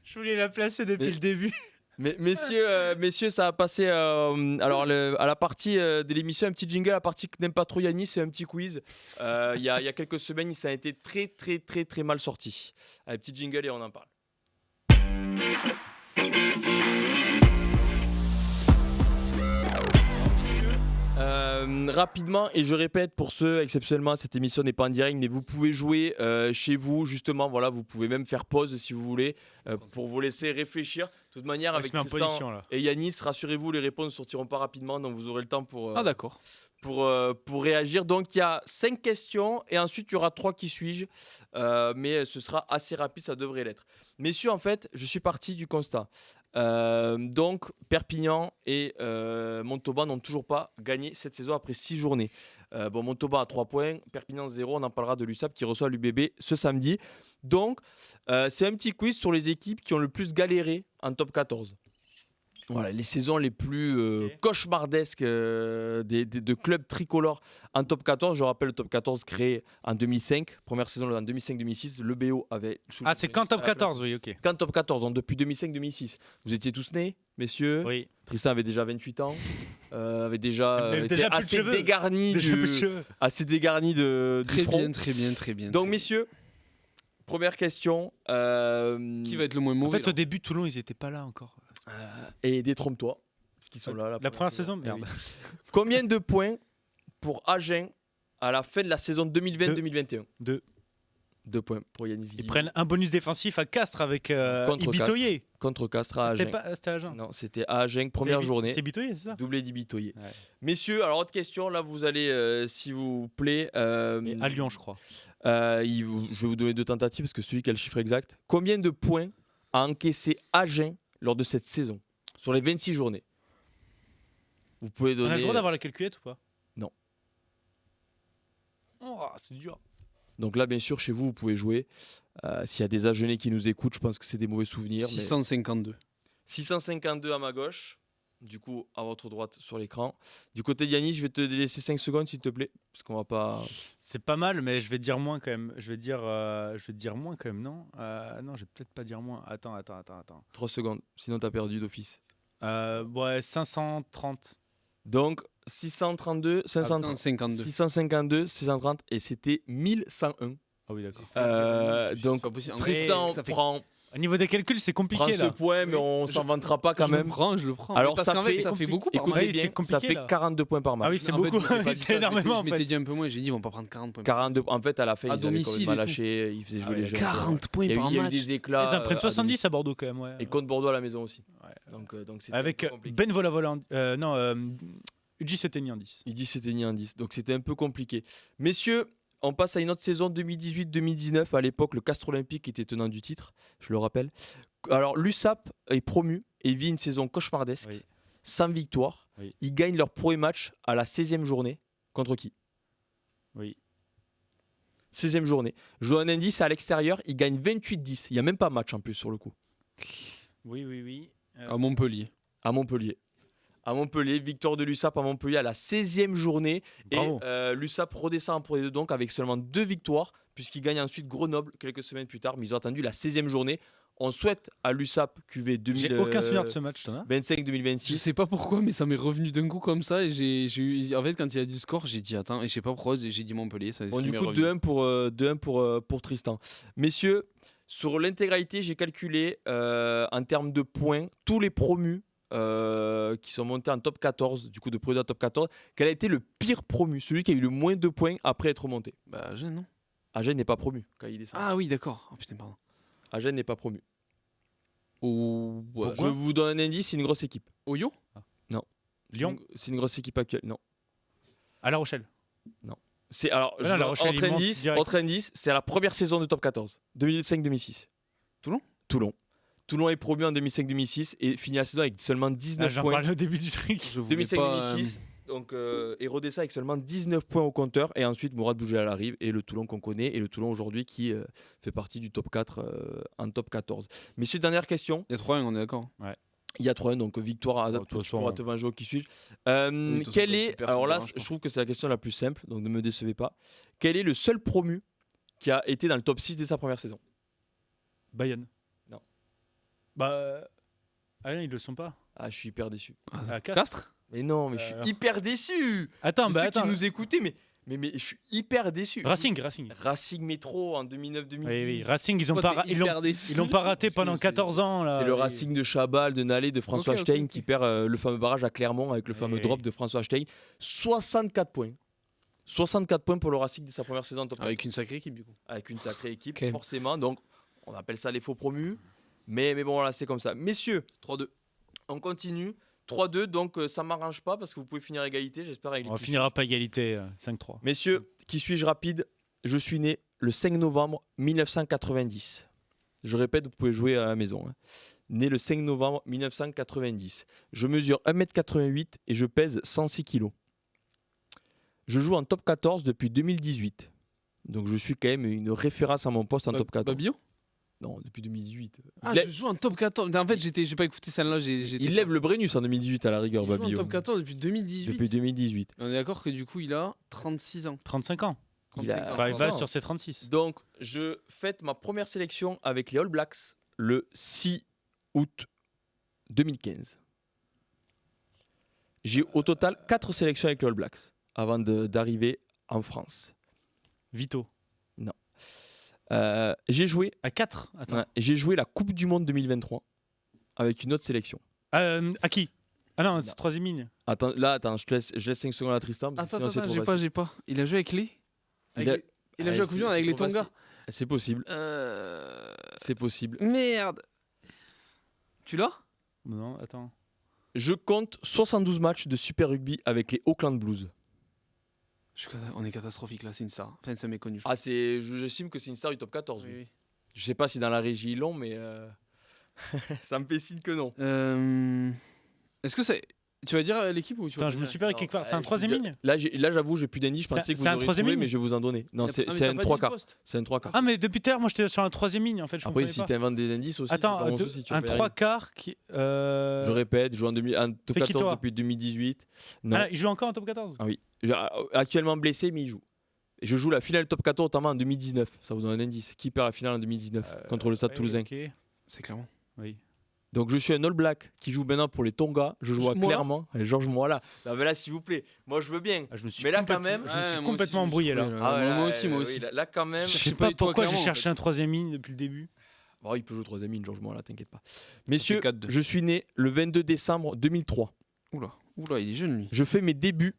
Je voulais la placer depuis le début. Mais messieurs, ça a passé à la partie de l'émission, un petit jingle, la partie que n'aime pas trop Yanis, c'est un petit quiz. Il y a quelques semaines, ça a été très très très très mal sorti. Un petit jingle et on en parle. Rapidement, et je répète pour ceux, exceptionnellement cette émission n'est pas en direct, mais vous pouvez jouer chez vous, justement, voilà, vous pouvez même faire pause si vous voulez, pour vous laisser réfléchir. De toute manière, avec Tristan et Yanis, rassurez-vous, les réponses ne sortiront pas rapidement, donc vous aurez le temps pour réagir. Donc il y a 5 questions et ensuite il y aura 3 qui suis-je, mais ce sera assez rapide, ça devrait l'être. Messieurs, en fait, je suis parti du constat. Donc Perpignan et Montauban n'ont toujours pas gagné cette saison après 6 journées. Montauban a 3 points, Perpignan 0, on en parlera de l'USAP qui reçoit l'UBB ce samedi. Donc c'est un petit quiz sur les équipes qui ont le plus galéré en top 14. Voilà, les saisons les plus cauchemardesques de clubs tricolores en top 14. Je rappelle le top 14 créé en 2005, première saison en 2005-2006. Le BO avait... c'est qu'en top 14, oui, ok. Qu'en top 14, donc depuis 2005-2006. Vous étiez tous nés, messieurs. Oui. Tristan avait déjà 28 ans, avait déjà été assez dégarni du front. Très bien. Donc messieurs, première question. Qui va être le moins mauvais? En fait, au début, Toulon, ils n'étaient pas là encore. Et détrompe-toi, parce qu'ils sont là. La première saison, merde. Oui. Combien de points pour Agen à la fin de la saison 2020-2021? 2 points pour Yanis Guillaume. Ils prennent un bonus défensif à Castres avec Ibitoye. Contre Castres à Agen. C'était à Agen. Non, c'était à Agen, première journée. C'est Ibitoye, c'est ça? Doublé d'Ibitoye. Ouais. Messieurs, alors autre question, là vous allez, s'il vous plaît... à Lyon, je crois. Je vais vous donner 2 tentatives, parce que celui qui a le chiffre exact. Combien de points a encaissé Agen lors de cette saison, sur les 26 journées? Vous pouvez donner... On a le droit d'avoir la calculette ou pas? Non. Oh, c'est dur. Donc là, bien sûr, chez vous, vous pouvez jouer. S'il y a des Agenais qui nous écoutent, je pense que c'est des mauvais souvenirs. 652. 652 à ma gauche, du coup, à votre droite sur l'écran. Du côté de Yanis, je vais te laisser 5 secondes, s'il te plaît, parce qu'on va pas... C'est pas mal, mais je vais dire moins quand même. Je vais dire moins quand même, non? Non, je vais peut-être pas dire moins. Attends. 3 secondes, sinon tu as perdu d'office. Ouais, 530. Donc 632, 530, 52. 652, 630 et c'était 1101. Ah oui, d'accord. Donc C'est pas possible. En vrai, Tristan ça fait- prend Au niveau des calculs, c'est compliqué ce là. point, mais Oui. on s'en vantera pas quand je même. je le prends. Alors, Parce ça qu'en fait, fait- ça fait beaucoup par Écoutez match. c'est bien, compliqué, ça fait là. 42 points par match. Ah oui, c'est En fait, beaucoup. je m'étais pas dit C'est ça, énormément, en Je m'étais fait. dit un peu moins, j'ai dit, ils vont pas prendre 40 points. 42. En fait, à la fin, À ils avaient domicile complètement et tout. lâché. Ils faisaient jouer Ah les ouais, jeunes. 40 points Il y a eu, par il y a eu match. des éclats. Ils en prennent à 70 à Bordeaux quand même. Ouais. Et contre Bordeaux à la maison aussi. Ouais. Donc c'était Avec un peu compliqué. Ben Volavola. Uji Seteni en 10. Il dit c'était ni un 10. Donc c'était un peu compliqué. Messieurs, on passe à une autre saison 2018-2019. À l'époque, le Castres Olympique était tenant du titre, je le rappelle. Alors l'USAP est promu et vit une saison cauchemardesque, Oui. sans victoire. Oui. Ils gagnent leur premier match à la 16e journée. Contre qui? Oui. 16e journée. Je vous donne un indice, à l'extérieur, ils gagnent 28-10. Il n'y a même pas match en plus sur le coup. Oui. À Montpellier. À Montpellier. À Montpellier, victoire de l'USAP à Montpellier à la 16e journée. Bravo. Et l'USAP redescend en Pro D2 donc avec seulement 2 victoires, puisqu'ils gagnent ensuite Grenoble quelques semaines plus tard. Mais ils ont attendu la 16e journée. On souhaite à l'USAP QV J'ai aucun souvenir de ce match, t'en as 25-2026. Je sais pas pourquoi, mais ça m'est revenu d'un coup comme ça. Et j'ai eu... En fait, quand il a dit le score, j'ai dit attends, et je sais pas pourquoi, j'ai dit Montpellier. Ça, c'est ce Bon, qui du m'est coup, revenu. 2-1 pour Tristan. Messieurs, sur l'intégralité, j'ai calculé en termes de points, tous les promus qui sont montés en top 14, du coup de Pro D2 top 14, quel a été le pire promu, celui qui a eu le moins de points après être monté. Bah, Gênes, non? Agen n'est pas promu quand il descend. Ah oui, d'accord. Oh putain, pardon. Agen n'est pas promu. Au... ouais. Je vous donne un indice, c'est une grosse équipe. Oyo? Lyon C'est une grosse équipe actuelle. Non. À La Rochelle. C'est alors Ah non, La Rochelle, ils montent direct. autre indice, c'est la première saison de top 14, 2005-2006. Toulon est promu en 2005-2006 et finit la saison avec seulement 19 J'en points. parlais au début du truc. Je voulais pas... 2005-2006. Donc, et redescend avec seulement 19 points au compteur. Et ensuite, Mourad Boujel arrive et le Toulon qu'on connaît. Et le Toulon aujourd'hui qui fait partie du top 4 en top 14. Messieurs, dernière question. Il y a 3-1, on est d'accord. Il y a 3-1, donc victoire à de toute façon, pour te venger qui suis-je. de toute façon, Quel comme est, tu perds, alors ça là, dérange pas. je trouve que c'est la question la plus simple, donc ne me décevez pas. Quel est le seul promu qui a été dans le top 6 dès sa première saison? Bayonne. Non. Bah. Ah non, ils le sont pas. Ah, je suis hyper déçu. À Castres. Castres? Mais non, mais je suis hyper déçu. Attends, Ceux bah qui attends. nous écoutaient, mais je suis hyper déçu. Racing. Racing Métro en 2009-2010. Oui. Racing, ils ont Toi, pas, t'es ils l'ont, hyper déçu. ils l'ont pas raté Parce que pendant c'est- 14 ans là. C'est le Et- Racing de Chabal, de Nallet, de François Ok, ok, Stein ok. qui perd le fameux barrage à Clermont avec le fameux Oui. drop de François Stein. 64 points. 64 points pour le Racing dès sa première saison en top 14. Avec une sacrée équipe, du coup. Avec une sacrée équipe, Ok. forcément. Donc, on appelle ça les faux promus. Mais bon, voilà, c'est comme ça. Messieurs, 3-2. on continue. 3-2, donc ça m'arrange pas parce que vous pouvez finir à égalité, j'espère. Avec On l'équipe. finira pas égalité 5-3. Messieurs, qui suis-je rapide? Je suis né le 5 novembre 1990. Je répète, vous pouvez jouer à la maison. Hein. Né le 5 novembre 1990. Je mesure 1m88 et je pèse 106 kg. Je joue en top 14 depuis 2018. Donc je suis quand même une référence à mon poste en top 14. Babio? Non, depuis 2018. Ah, Il, je joue en top 14. En fait, j'ai pas écouté celle-là. il lève le Brennus en 2018 à la rigueur, Il joue en Babio. top 14 depuis 2018. Depuis 2018. On est d'accord que du coup, il a 36 ans. 35 ans. 35 a- ans. Enfin, il va Attends. sur ses 36. Donc, je fête ma première sélection avec les All Blacks le 6 août 2015. J'ai au total 4 sélections avec les All Blacks avant d'arriver en France. Vito. J'ai joué, À 4. Attends. j'ai joué la Coupe du Monde 2023 avec une autre sélection. À qui? Ah non, c'est troisième ligne. Attends, je laisse 5 secondes à Tristan. Parce que Attends, sinon, c'est trop j'ai facile. pas. Il a joué avec les. Il a- Il a Allez, joué à Coupe du Monde c'est avec les trop Tonga. facile. C'est possible, Euh... c'est possible. Merde. Tu l'as? Non, attends. Je compte 72 matchs de Super Rugby avec les Auckland Blues. On est catastrophique là, c'est une star. Enfin, c'est méconnu. Ah, j'estime que c'est une star du top 14. Oui, oui. Je sais pas si dans la régie ils l'ont, mais ça me fait signe que non. Est-ce que c'est. Tu vas dire l'équipe ou tu vas Attends, je me suis perdu Non, quelque part. C'est un je troisième vous dis- ligne? Là, j'avoue, j'ai plus d'indices. Je C'est- pensais que c'est vous un auriez troisième trouvé, ligne mais je vais vous en donner. Non, c'est un 3 quarts. C'est un 3 quarts. Ah, mais depuis tout à l'heure, moi j'étais sur un troisième ligne en fait. Je Après, comprenais si pas. tu inventes des indices aussi, Attends, c'est pas mon souci, tu un vas y 3 arriver. quarts qui. Je répète, je joue en top Fekitoa. 14 depuis 2018. Non. Ah, il joue encore en top 14? Ah oui. Actuellement blessé, mais il joue. Et je joue la finale top 14 notamment en 2019. Ça vous donne un indice. Qui perd la finale en 2019 contre le Stade Ouais, Toulousain? ok. C'est clairement. Oui. Donc je suis un All Black qui joue maintenant pour les Tonga. Je vois Moi. clairement. Georges Moala. Non mais là, s'il vous plaît, moi je veux bien. Je me suis Mais là, quand complètement- même- je me suis Ouais, moi complètement aussi, embrouillé je me là. suis Ah ouais, moi là, aussi, moi oui, aussi. là, quand même. Je Je sais sais pas pas, toi, pourquoi j'ai clairement, en cherché fait. un troisième ligne depuis le début. Oh, il peut jouer troisième ligne, Georges Moala, t'inquiète pas. Messieurs, 4-2. je suis né le 22 décembre 2003. Oula, il est jeune lui. Je fais mes débuts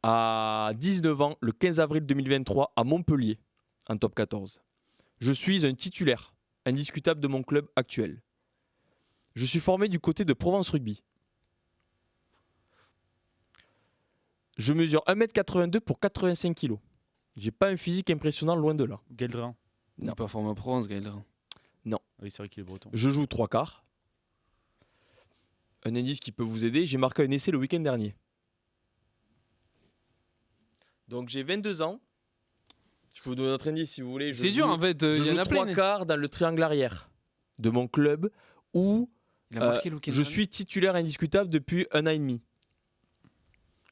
à 19 ans le 15 avril 2023 à Montpellier en top 14. Je suis un titulaire indiscutable de mon club actuel. Je suis formé du côté de Provence Rugby. Je mesure 1m82 pour 85 kg. J'ai pas un physique impressionnant, loin de là. Geldrin. Il est pas formé à Provence, Gaël. Oui, c'est vrai qu'il est breton. Je joue 3 quarts. Un indice qui peut vous aider, j'ai marqué un essai le week-end dernier. Donc j'ai 22 ans. Je peux vous donner notre indice si vous voulez. Je C'est dur joue- en fait, Je il y en joue a 3 plein. quarts dans le triangle arrière de mon club où Il a marqué le week-end je dernier. suis titulaire indiscutable depuis 1 an et demi.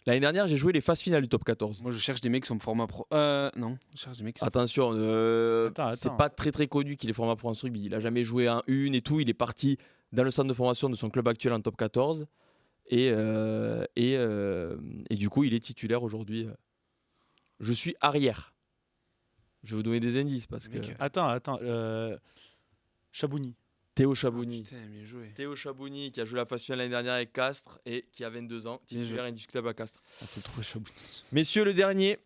L'année dernière, j'ai joué les phases finales du top 14. Moi je cherche des mecs qui sont format pro. Non, je cherche des mecs qui sont. Attention, c'est Attends. pas très connu qu'il est formé à Provence Rugby. Il a jamais joué en une et tout. Il est parti dans le centre de formation de son club actuel en top 14. Et du coup, il est titulaire aujourd'hui. Je suis arrière. Je vais vous donner des indices parce que Mec, Attends. Chabouni. Théo Chabouni. Putain, bien joué. Théo Chabouni qui a joué la phase finale l'année dernière avec Castres et qui a 22 ans, Bien titulaire indiscutable à Castres. On peut le trouver Chabouni. Messieurs, le dernier,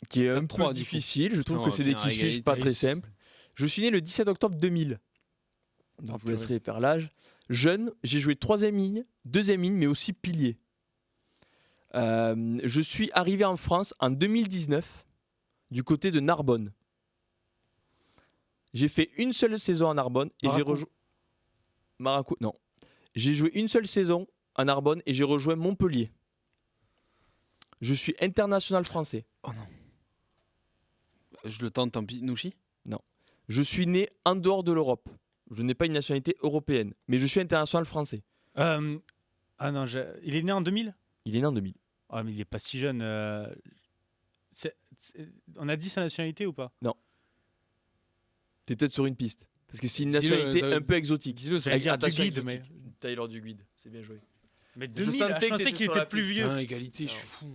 qui est un 4-3, peu du coup. difficile, je trouve Putain, on que va c'est des finir à qui égalité. pas très simples. Je suis né le 17 octobre 2000. Donc Ah, je vous laisserai faire l'âge. Jeune, j'ai joué 3e ligne, 2e ligne, mais aussi pilier. Je suis arrivé en France en 2019, du côté de Narbonne. J'ai fait une seule saison à Narbonne et j'ai Maracou. rejoint. Maracou, non. J'ai joué une seule saison à Narbonne et j'ai rejoint Montpellier. Je suis international français. Je le tente, tant pis. Nouchi. Je suis né en dehors de l'Europe. Je n'ai pas une nationalité européenne, mais je suis international français. Ah non, il est né en 2000 Il est né en 2000. Ah, mais il est pas si jeune. On a dit sa nationalité ou pas? T'es peut-être sur une piste. Parce que c'est une Dis-le, nationalité ça va- un peu exotique. Dis-le, J'allais dire Attention, Duguid, mais. exotique. Taylor Duguid, c'est bien joué. Mais Je 2000, sentais je que pensais t'étais qu'il sur était la plus piste. vieux. Égalité, je Non. suis fou.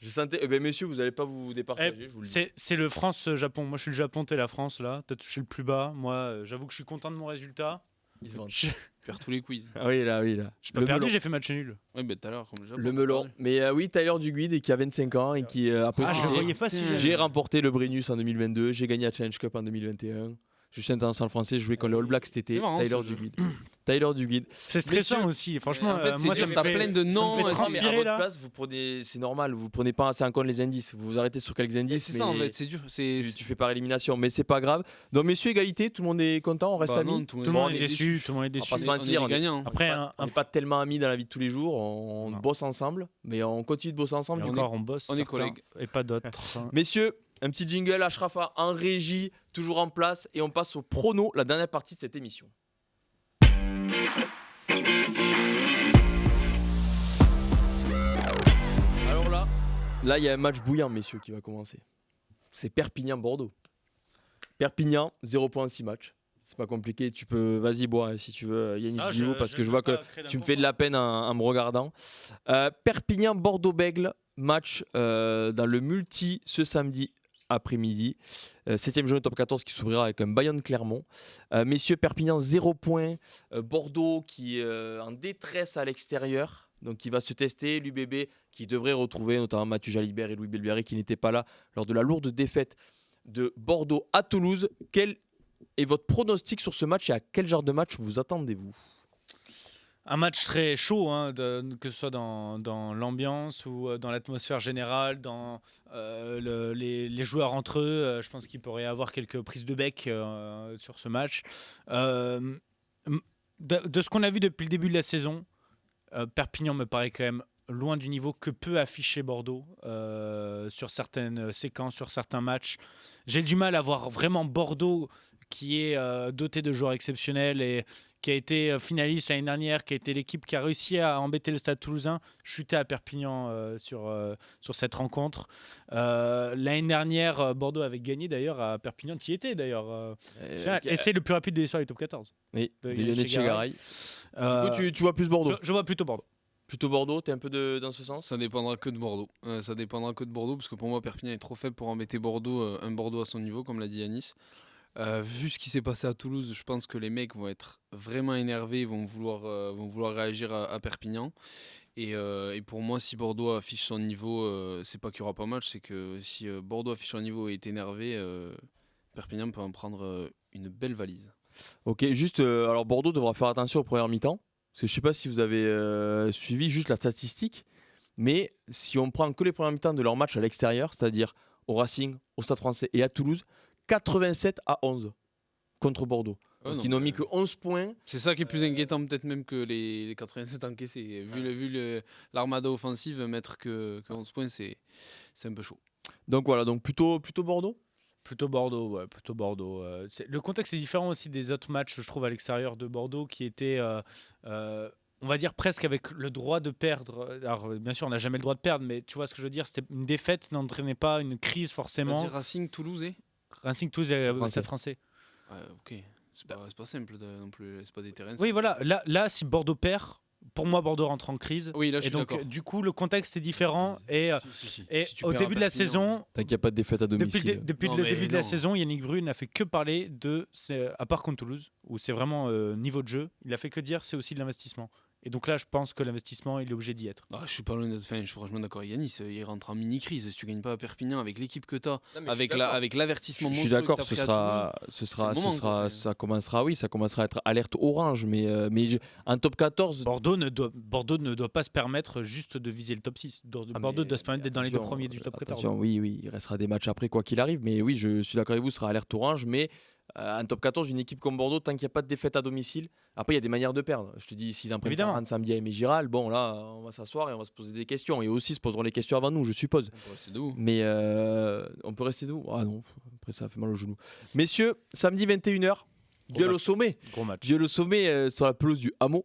Je sentais. Eh ben, messieurs, vous n'allez pas vous départager. je vous le dis. C'est le France-Japon. Moi, je suis le Japon, t'es la France, là. T'as touché le plus bas. Moi, j'avoue que je suis content de mon résultat. Il se vante. Je Perd tous les quiz. Ah oui, là. j'ai pas Le perdu, melon. j'ai fait match nul. Ouais, tout à l'heure, comme le Japon. Le melon. Mais oui, Tyler Duguid, qui a 25 ans et qui après Ah, je cité, le voyais pas si jeune. j'ai remporté le Brennus en 2022, j'ai gagné la Challenge Cup en 2021. Je suis international français, je jouais contre les All Blacks cet été. C'est marrant, Tyler ce jeu. Duguid. Tyler Duguid. C'est stressant Messieurs, aussi. Franchement, en fait, moi, c'est ça dur, me t'as fait plein de noms, ça me fait ouais, Non, mais à transpirer, votre là. place, vous prenez, c'est normal, vous prenez pas assez en compte les indices. Vous vous arrêtez sur quelques indices. C'est ça en mais fait, c'est dur. C'est. tu fais par élimination, mais c'est pas grave. Donc, messieurs, égalité, tout le monde est content, on reste Bah amis. non, Tout le monde on est est déçu. Tout le monde est On va pas déçu. se mentir, on on est est- gagnant. Après, On n'est pas tellement amis dans la vie de tous les jours, on Non. bosse ensemble, mais on continue de bosser ensemble. Et du coup. encore, on bosse. on est certains, collègues. Et pas d'autres. Messieurs, un petit jingle Ashrafa en régie, toujours en place, et on passe au prono, la dernière partie de cette émission. Alors là, il y a un match bouillant, messieurs, qui va commencer. C'est Perpignan-Bordeaux. Perpignan, 0 points en 6 matchs. C'est pas compliqué, tu peux, vas-y, bois si tu veux, Yannis Guillou, parce que je vois que tu me fais de la peine en me regardant. Perpignan-Bordeaux-Bègles, match dans le multi ce samedi après-midi. 7e journée top 14 qui s'ouvrira avec un Bayonne-Clermont. Messieurs, Perpignan 0 points. Bordeaux qui est en détresse à l'extérieur. Donc qui va se tester. L'UBB qui devrait retrouver notamment Mathieu Jalibert et Louis Belbiaré qui n'étaient pas là lors de la lourde défaite de Bordeaux à Toulouse. Quel est votre pronostic sur ce match et à quel genre de match vous attendez-vous? Un match très chaud, hein, que ce soit dans l'ambiance ou dans l'atmosphère générale, dans les joueurs entre eux. Je pense qu'il pourrait y avoir quelques prises de bec sur ce match. De ce qu'on a vu depuis le début de la saison, Perpignan me paraît quand même loin du niveau que peut afficher Bordeaux sur certaines séquences, sur certains matchs. J'ai du mal à voir vraiment Bordeaux qui est doté de joueurs exceptionnels et qui a été finaliste l'année dernière, qui a été l'équipe qui a réussi à embêter le Stade Toulousain, chuter à Perpignan sur cette rencontre. L'année dernière, Bordeaux avait gagné d'ailleurs à Perpignan. Tu y étais d'ailleurs. Et c'est le plus rapide de l'histoire du top 14. Oui, de Lionel Etchegaray. Chegaray. Du coup, tu vois plus Bordeaux. Je vois plutôt Bordeaux. Plutôt Bordeaux, t'es un peu dans ce sens. Ça dépendra que de Bordeaux. Ça dépendra que de Bordeaux, parce que pour moi, Perpignan est trop faible pour embêter Bordeaux, un Bordeaux à son niveau, comme l'a dit Yanis. Vu ce qui s'est passé à Toulouse, je pense que les mecs vont être vraiment énervés, vont vouloir réagir à Perpignan. Et pour moi, si Bordeaux affiche son niveau, c'est pas qu'il n'y aura pas match, c'est que si Bordeaux affiche son niveau et est énervé, Perpignan peut en prendre une belle valise. Ok, juste, alors Bordeaux devra faire attention aux premières mi-temps. Parce que je ne sais pas si vous avez suivi juste la statistique, mais si on prend que les premières mi-temps de leur match à l'extérieur, c'est-à-dire au Racing, au Stade Français et à Toulouse, 87-11 contre Bordeaux. Donc ils n'ont mis que 11 points. C'est ça qui est plus inquiétant peut-être même que les 87 encaissés. Vu l'armada offensive, mettre que 11 points, c'est un peu chaud. Donc voilà, donc plutôt Bordeaux. Plutôt Bordeaux, ouais, plutôt Bordeaux. Le contexte est différent aussi des autres matchs, je trouve, à l'extérieur de Bordeaux, qui étaient, on va dire, presque avec le droit de perdre. Alors, bien sûr, on n'a jamais le droit de perdre, mais tu vois ce que je veux dire, c'était une défaite n'entraînait pas une crise forcément. On va dire Racing, Toulouse et Racing, Toulouse et Stade Français. Ouais, ok, c'est pas simple non plus, c'est pas des terrains. Oui, voilà, là, si Bordeaux perd, pour moi, Bordeaux rentre en crise. Oui, là, je et suis donc, d'accord. du coup, le contexte est différent. Et Si au début de la saison, Tant qu'il n'y a pas de défaite à domicile. depuis Non, le mais début de la non. saison, Yannick Bru n'a fait que parler à part contre Toulouse, où c'est vraiment niveau de jeu, il a fait que dire c'est aussi de l'investissement. Et donc là, je pense que l'investissement, il est obligé d'y être. Je suis pas loin de... enfin, je suis franchement d'accord avec Yanis, il rentre en mini-crise. Si tu gagnes pas à Perpignan avec l'équipe que tu as, avec l'avertissement Je suis monstrueux d'accord, que t'as pris à Toulouse, ça commencera à être alerte orange, mais un top 14. Bordeaux ne doit pas se permettre juste de viser le top 6. Bordeaux doit se permettre d'être dans les deux premiers du top 14. Oui, il restera des matchs après quoi qu'il arrive, mais oui, je suis d'accord avec vous, ce sera alerte orange, mais un top 14, une équipe comme Bordeaux, tant qu'il n'y a pas de défaite à domicile, après il y a des manières de perdre. Je te dis, s'ils en prennent 40 samedi à Aimé Giral, bon là, on va s'asseoir et on va se poser des questions, et aussi se poseront les questions avant nous, je suppose. On peut rester debout. Mais on peut rester debout. Ah non, après ça fait mal au genou. Messieurs, samedi 21h, duel au sommet. Gros match. Duel au sommet sur la pelouse du Hameau,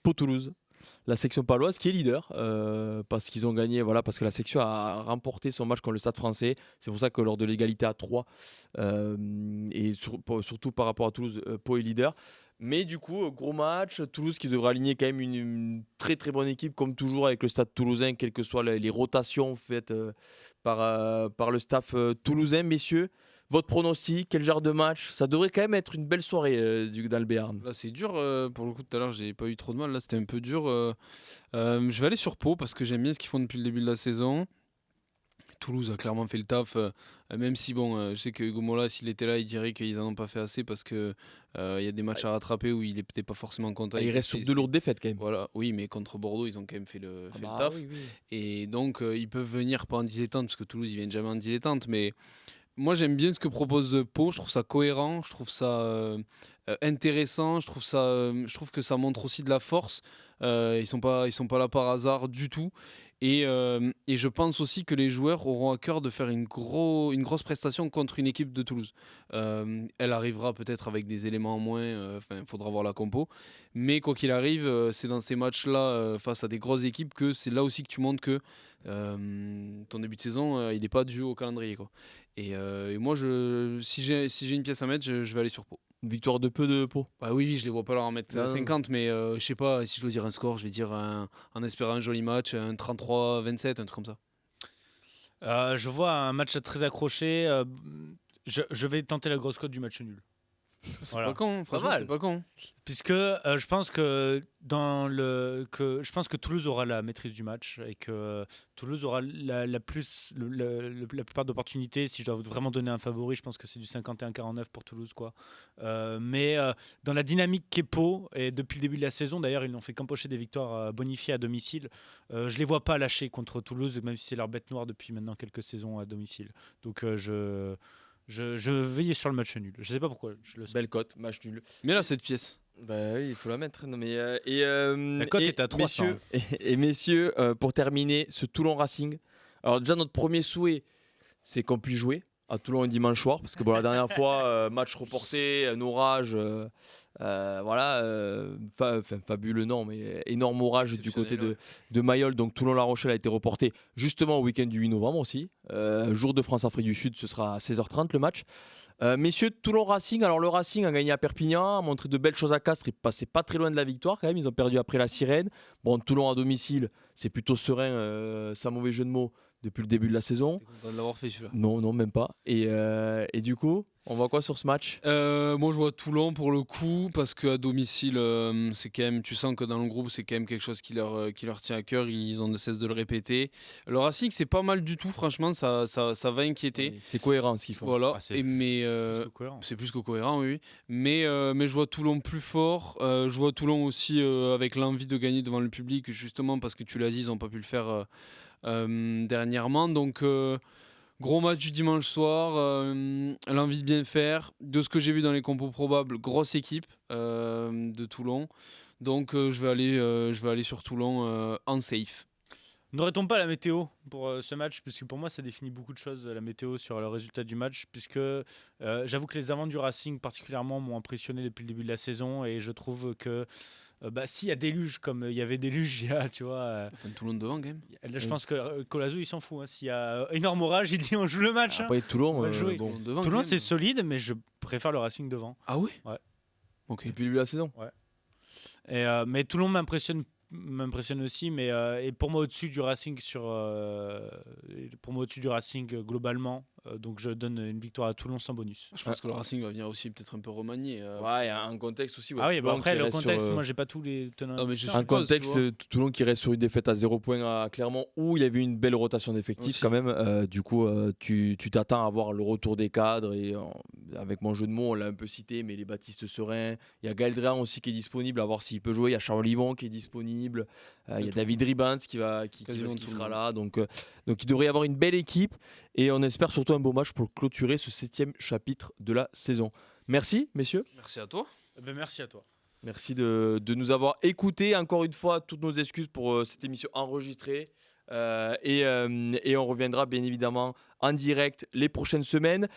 Pau Toulouse. La section paloise qui est leader parce qu'ils ont gagné, voilà, parce que la section a remporté son match contre le Stade Français. C'est pour ça que lors de l'égalité à 3 et surtout par rapport à Toulouse, Pau est leader. Mais du coup, gros match, Toulouse qui devra aligner quand même une très très bonne équipe comme toujours avec le Stade Toulousain, quelles que soient les rotations faites par le staff toulousain. Messieurs, votre pronostic, quel genre de match? Ça devrait quand même être une belle soirée dans le Béarn. Là, c'est dur. Pour le coup, tout à l'heure, j'ai pas eu trop de mal. Là, c'était un peu dur. Je vais aller sur Pau parce que j'aime bien ce qu'ils font depuis le début de la saison. Toulouse a clairement fait le taf, même si je sais que Hugo Mola, s'il était là, il dirait qu'ils n'en ont pas fait assez parce que y a des matchs à rattraper où il n'est peut-être pas forcément content. Il reste sur de lourdes défaites quand même. Voilà, oui, mais contre Bordeaux, ils ont quand même fait le taf. Oui. Et donc, ils peuvent venir pas en dilettante parce que Toulouse, ils viennent jamais en dilettante, mais moi, j'aime bien ce que propose Pau. Je trouve ça cohérent, je trouve ça intéressant. Je trouve que ça montre aussi de la force. Ils sont pas là par hasard du tout. Et je pense aussi que les joueurs auront à cœur de faire une grosse prestation contre une équipe de Toulouse. Elle arrivera peut-être avec des éléments en moins. Il faudra voir la compo. Mais quoi qu'il arrive, c'est dans ces matchs-là face à des grosses équipes que c'est là aussi que tu montres que ton début de saison, il n'est pas dû au calendrier, quoi. Et moi, si j'ai une pièce à mettre, je vais aller sur Pau. Victoire de peu de Pau. Bah oui, je les vois pas leur en mettre 50, mais je sais pas, si je dois dire un score, je vais dire en espérant un joli match, un 33-27, un truc comme ça. Je vois un match très accroché. Je vais tenter la grosse cote du match nul. C'est pas con, franchement, c'est pas con. Puisque je pense que Toulouse aura la maîtrise du match et que Toulouse aura la plupart d'opportunités. Si je dois vraiment donner un favori, je pense que c'est du 51-49 pour Toulouse, quoi. Mais dans la dynamique qu'est Pau, et depuis le début de la saison, d'ailleurs, ils n'ont fait qu'empocher des victoires bonifiées à domicile. Je les vois pas lâcher contre Toulouse, même si c'est leur bête noire depuis maintenant quelques saisons à domicile. Donc je veillais sur le match nul. Je sais pas pourquoi. Belle cote, match nul. Mais là, cette pièce. Bah oui, il faut la mettre. Non, mais, la cote est à 300. Messieurs, pour terminer, ce Toulon Racing. Alors déjà, notre premier souhait, c'est qu'on puisse jouer à Toulon un dimanche soir, parce que bon, la dernière fois, match reporté, un orage, fabuleux non, mais énorme orage du côté de Mayol, donc Toulon-La Rochelle a été reporté justement au week-end du 8 novembre aussi. Jour de France-Afrique du Sud, ce sera à 16h30 le match. Messieurs, Toulon Racing, alors le Racing a gagné à Perpignan, a montré de belles choses à Castres, ils passaient pas très loin de la victoire quand même, ils ont perdu après la Sirène. Bon, Toulon à domicile, c'est plutôt serein, sans mauvais jeu de mots, depuis le début de la saison. T'es content de l'avoir fait celui-là. Non, même pas. Et du coup, on voit quoi sur ce match? Moi je vois Toulon pour le coup parce qu'à domicile c'est quand même, tu sens que dans le groupe c'est quand même quelque chose qui leur tient à cœur, ils ont de cesse de le répéter. Le Racing c'est pas mal du tout, franchement ça va inquiéter. C'est cohérent ce qu'ils font. Voilà, Ah, c'est plus que cohérent. c'est plus que cohérent, oui. Mais je vois Toulon plus fort. Je vois Toulon aussi avec l'envie de gagner devant le public, justement parce que tu l'as dit, ils n'ont pas pu le faire dernièrement. Donc gros match du dimanche soir, l'envie de bien faire. De ce que j'ai vu dans les compos probables, grosse équipe de Toulon. Donc je vais aller sur Toulon en safe. N'aurait-on pas la météo pour ce match? Puisque pour moi, ça définit beaucoup de choses, la météo, sur le résultat du match. Puisque j'avoue que les avants du Racing, particulièrement, m'ont impressionné depuis le début de la saison. Et je trouve que s'il y a déluge, comme il y avait déluge, il y a, tu vois... Enfin, Toulon devant, quand même. Là, je pense que Colazo, il s'en fout. Hein. S'il y a énorme orage, il dit on joue le match. Hein. Après Toulon, On va le jouer. bon, Devant, Toulon, quand c'est même. solide, mais je préfère le Racing devant. Ah oui. Ouais. Ok. depuis le début de la saison. Mais Toulon m'impressionne aussi, mais et pour moi au-dessus du Racing globalement, donc je donne une victoire à Toulon sans bonus. Je pense que le Racing va venir aussi peut-être un peu remanier. Ouais, il y a un contexte aussi. Ah oui, Toulon après qui le reste contexte, sur, moi j'ai pas tous les tenants. Non, mais je un suppose, contexte, tu vois. Toulon qui reste sur une défaite à 0 points à Clermont, où il y avait une belle rotation d'effectifs Aussi. quand même. Du coup, tu t'attends à voir le retour des cadres. Et avec mon jeu de mots, on l'a un peu cité, mais les Baptiste Serein. Il y a Gaël Dréan aussi qui est disponible, à voir s'il peut jouer. Il y a Charles Olivon qui est disponible. Il y a David Ribans qui Quasiment tout le sera monde. là. Donc il devrait y avoir une belle équipe. Et on espère surtout un beau match pour clôturer ce 7e chapitre de la saison. Merci, messieurs. Merci à toi. Merci à toi. Merci de nous avoir écoutés. Encore une fois, toutes nos excuses pour cette émission enregistrée. Et on reviendra bien évidemment en direct les prochaines semaines.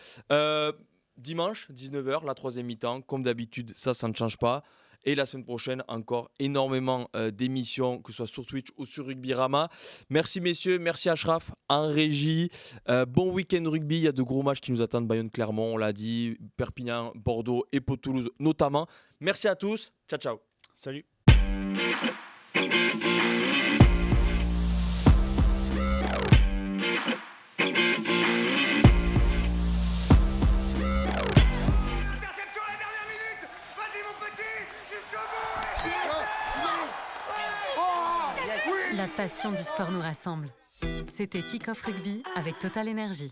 Dimanche, 19h, la 3e mi-temps. Comme d'habitude, ça ne change pas. Et la semaine prochaine, encore énormément d'émissions, que ce soit sur Twitch ou sur Rugbyrama. Merci messieurs, merci Achraf en régie. Bon week-end rugby, il y a de gros matchs qui nous attendent. Bayonne-Clermont, on l'a dit, Perpignan, Bordeaux et Pau-Toulouse notamment. Merci à tous, ciao ciao. Salut. Interception à la dernière minute. Vas-y mon petit, jusqu'au bout. La passion du sport nous rassemble. C'était Kick-Off Rugby avec Total Energy.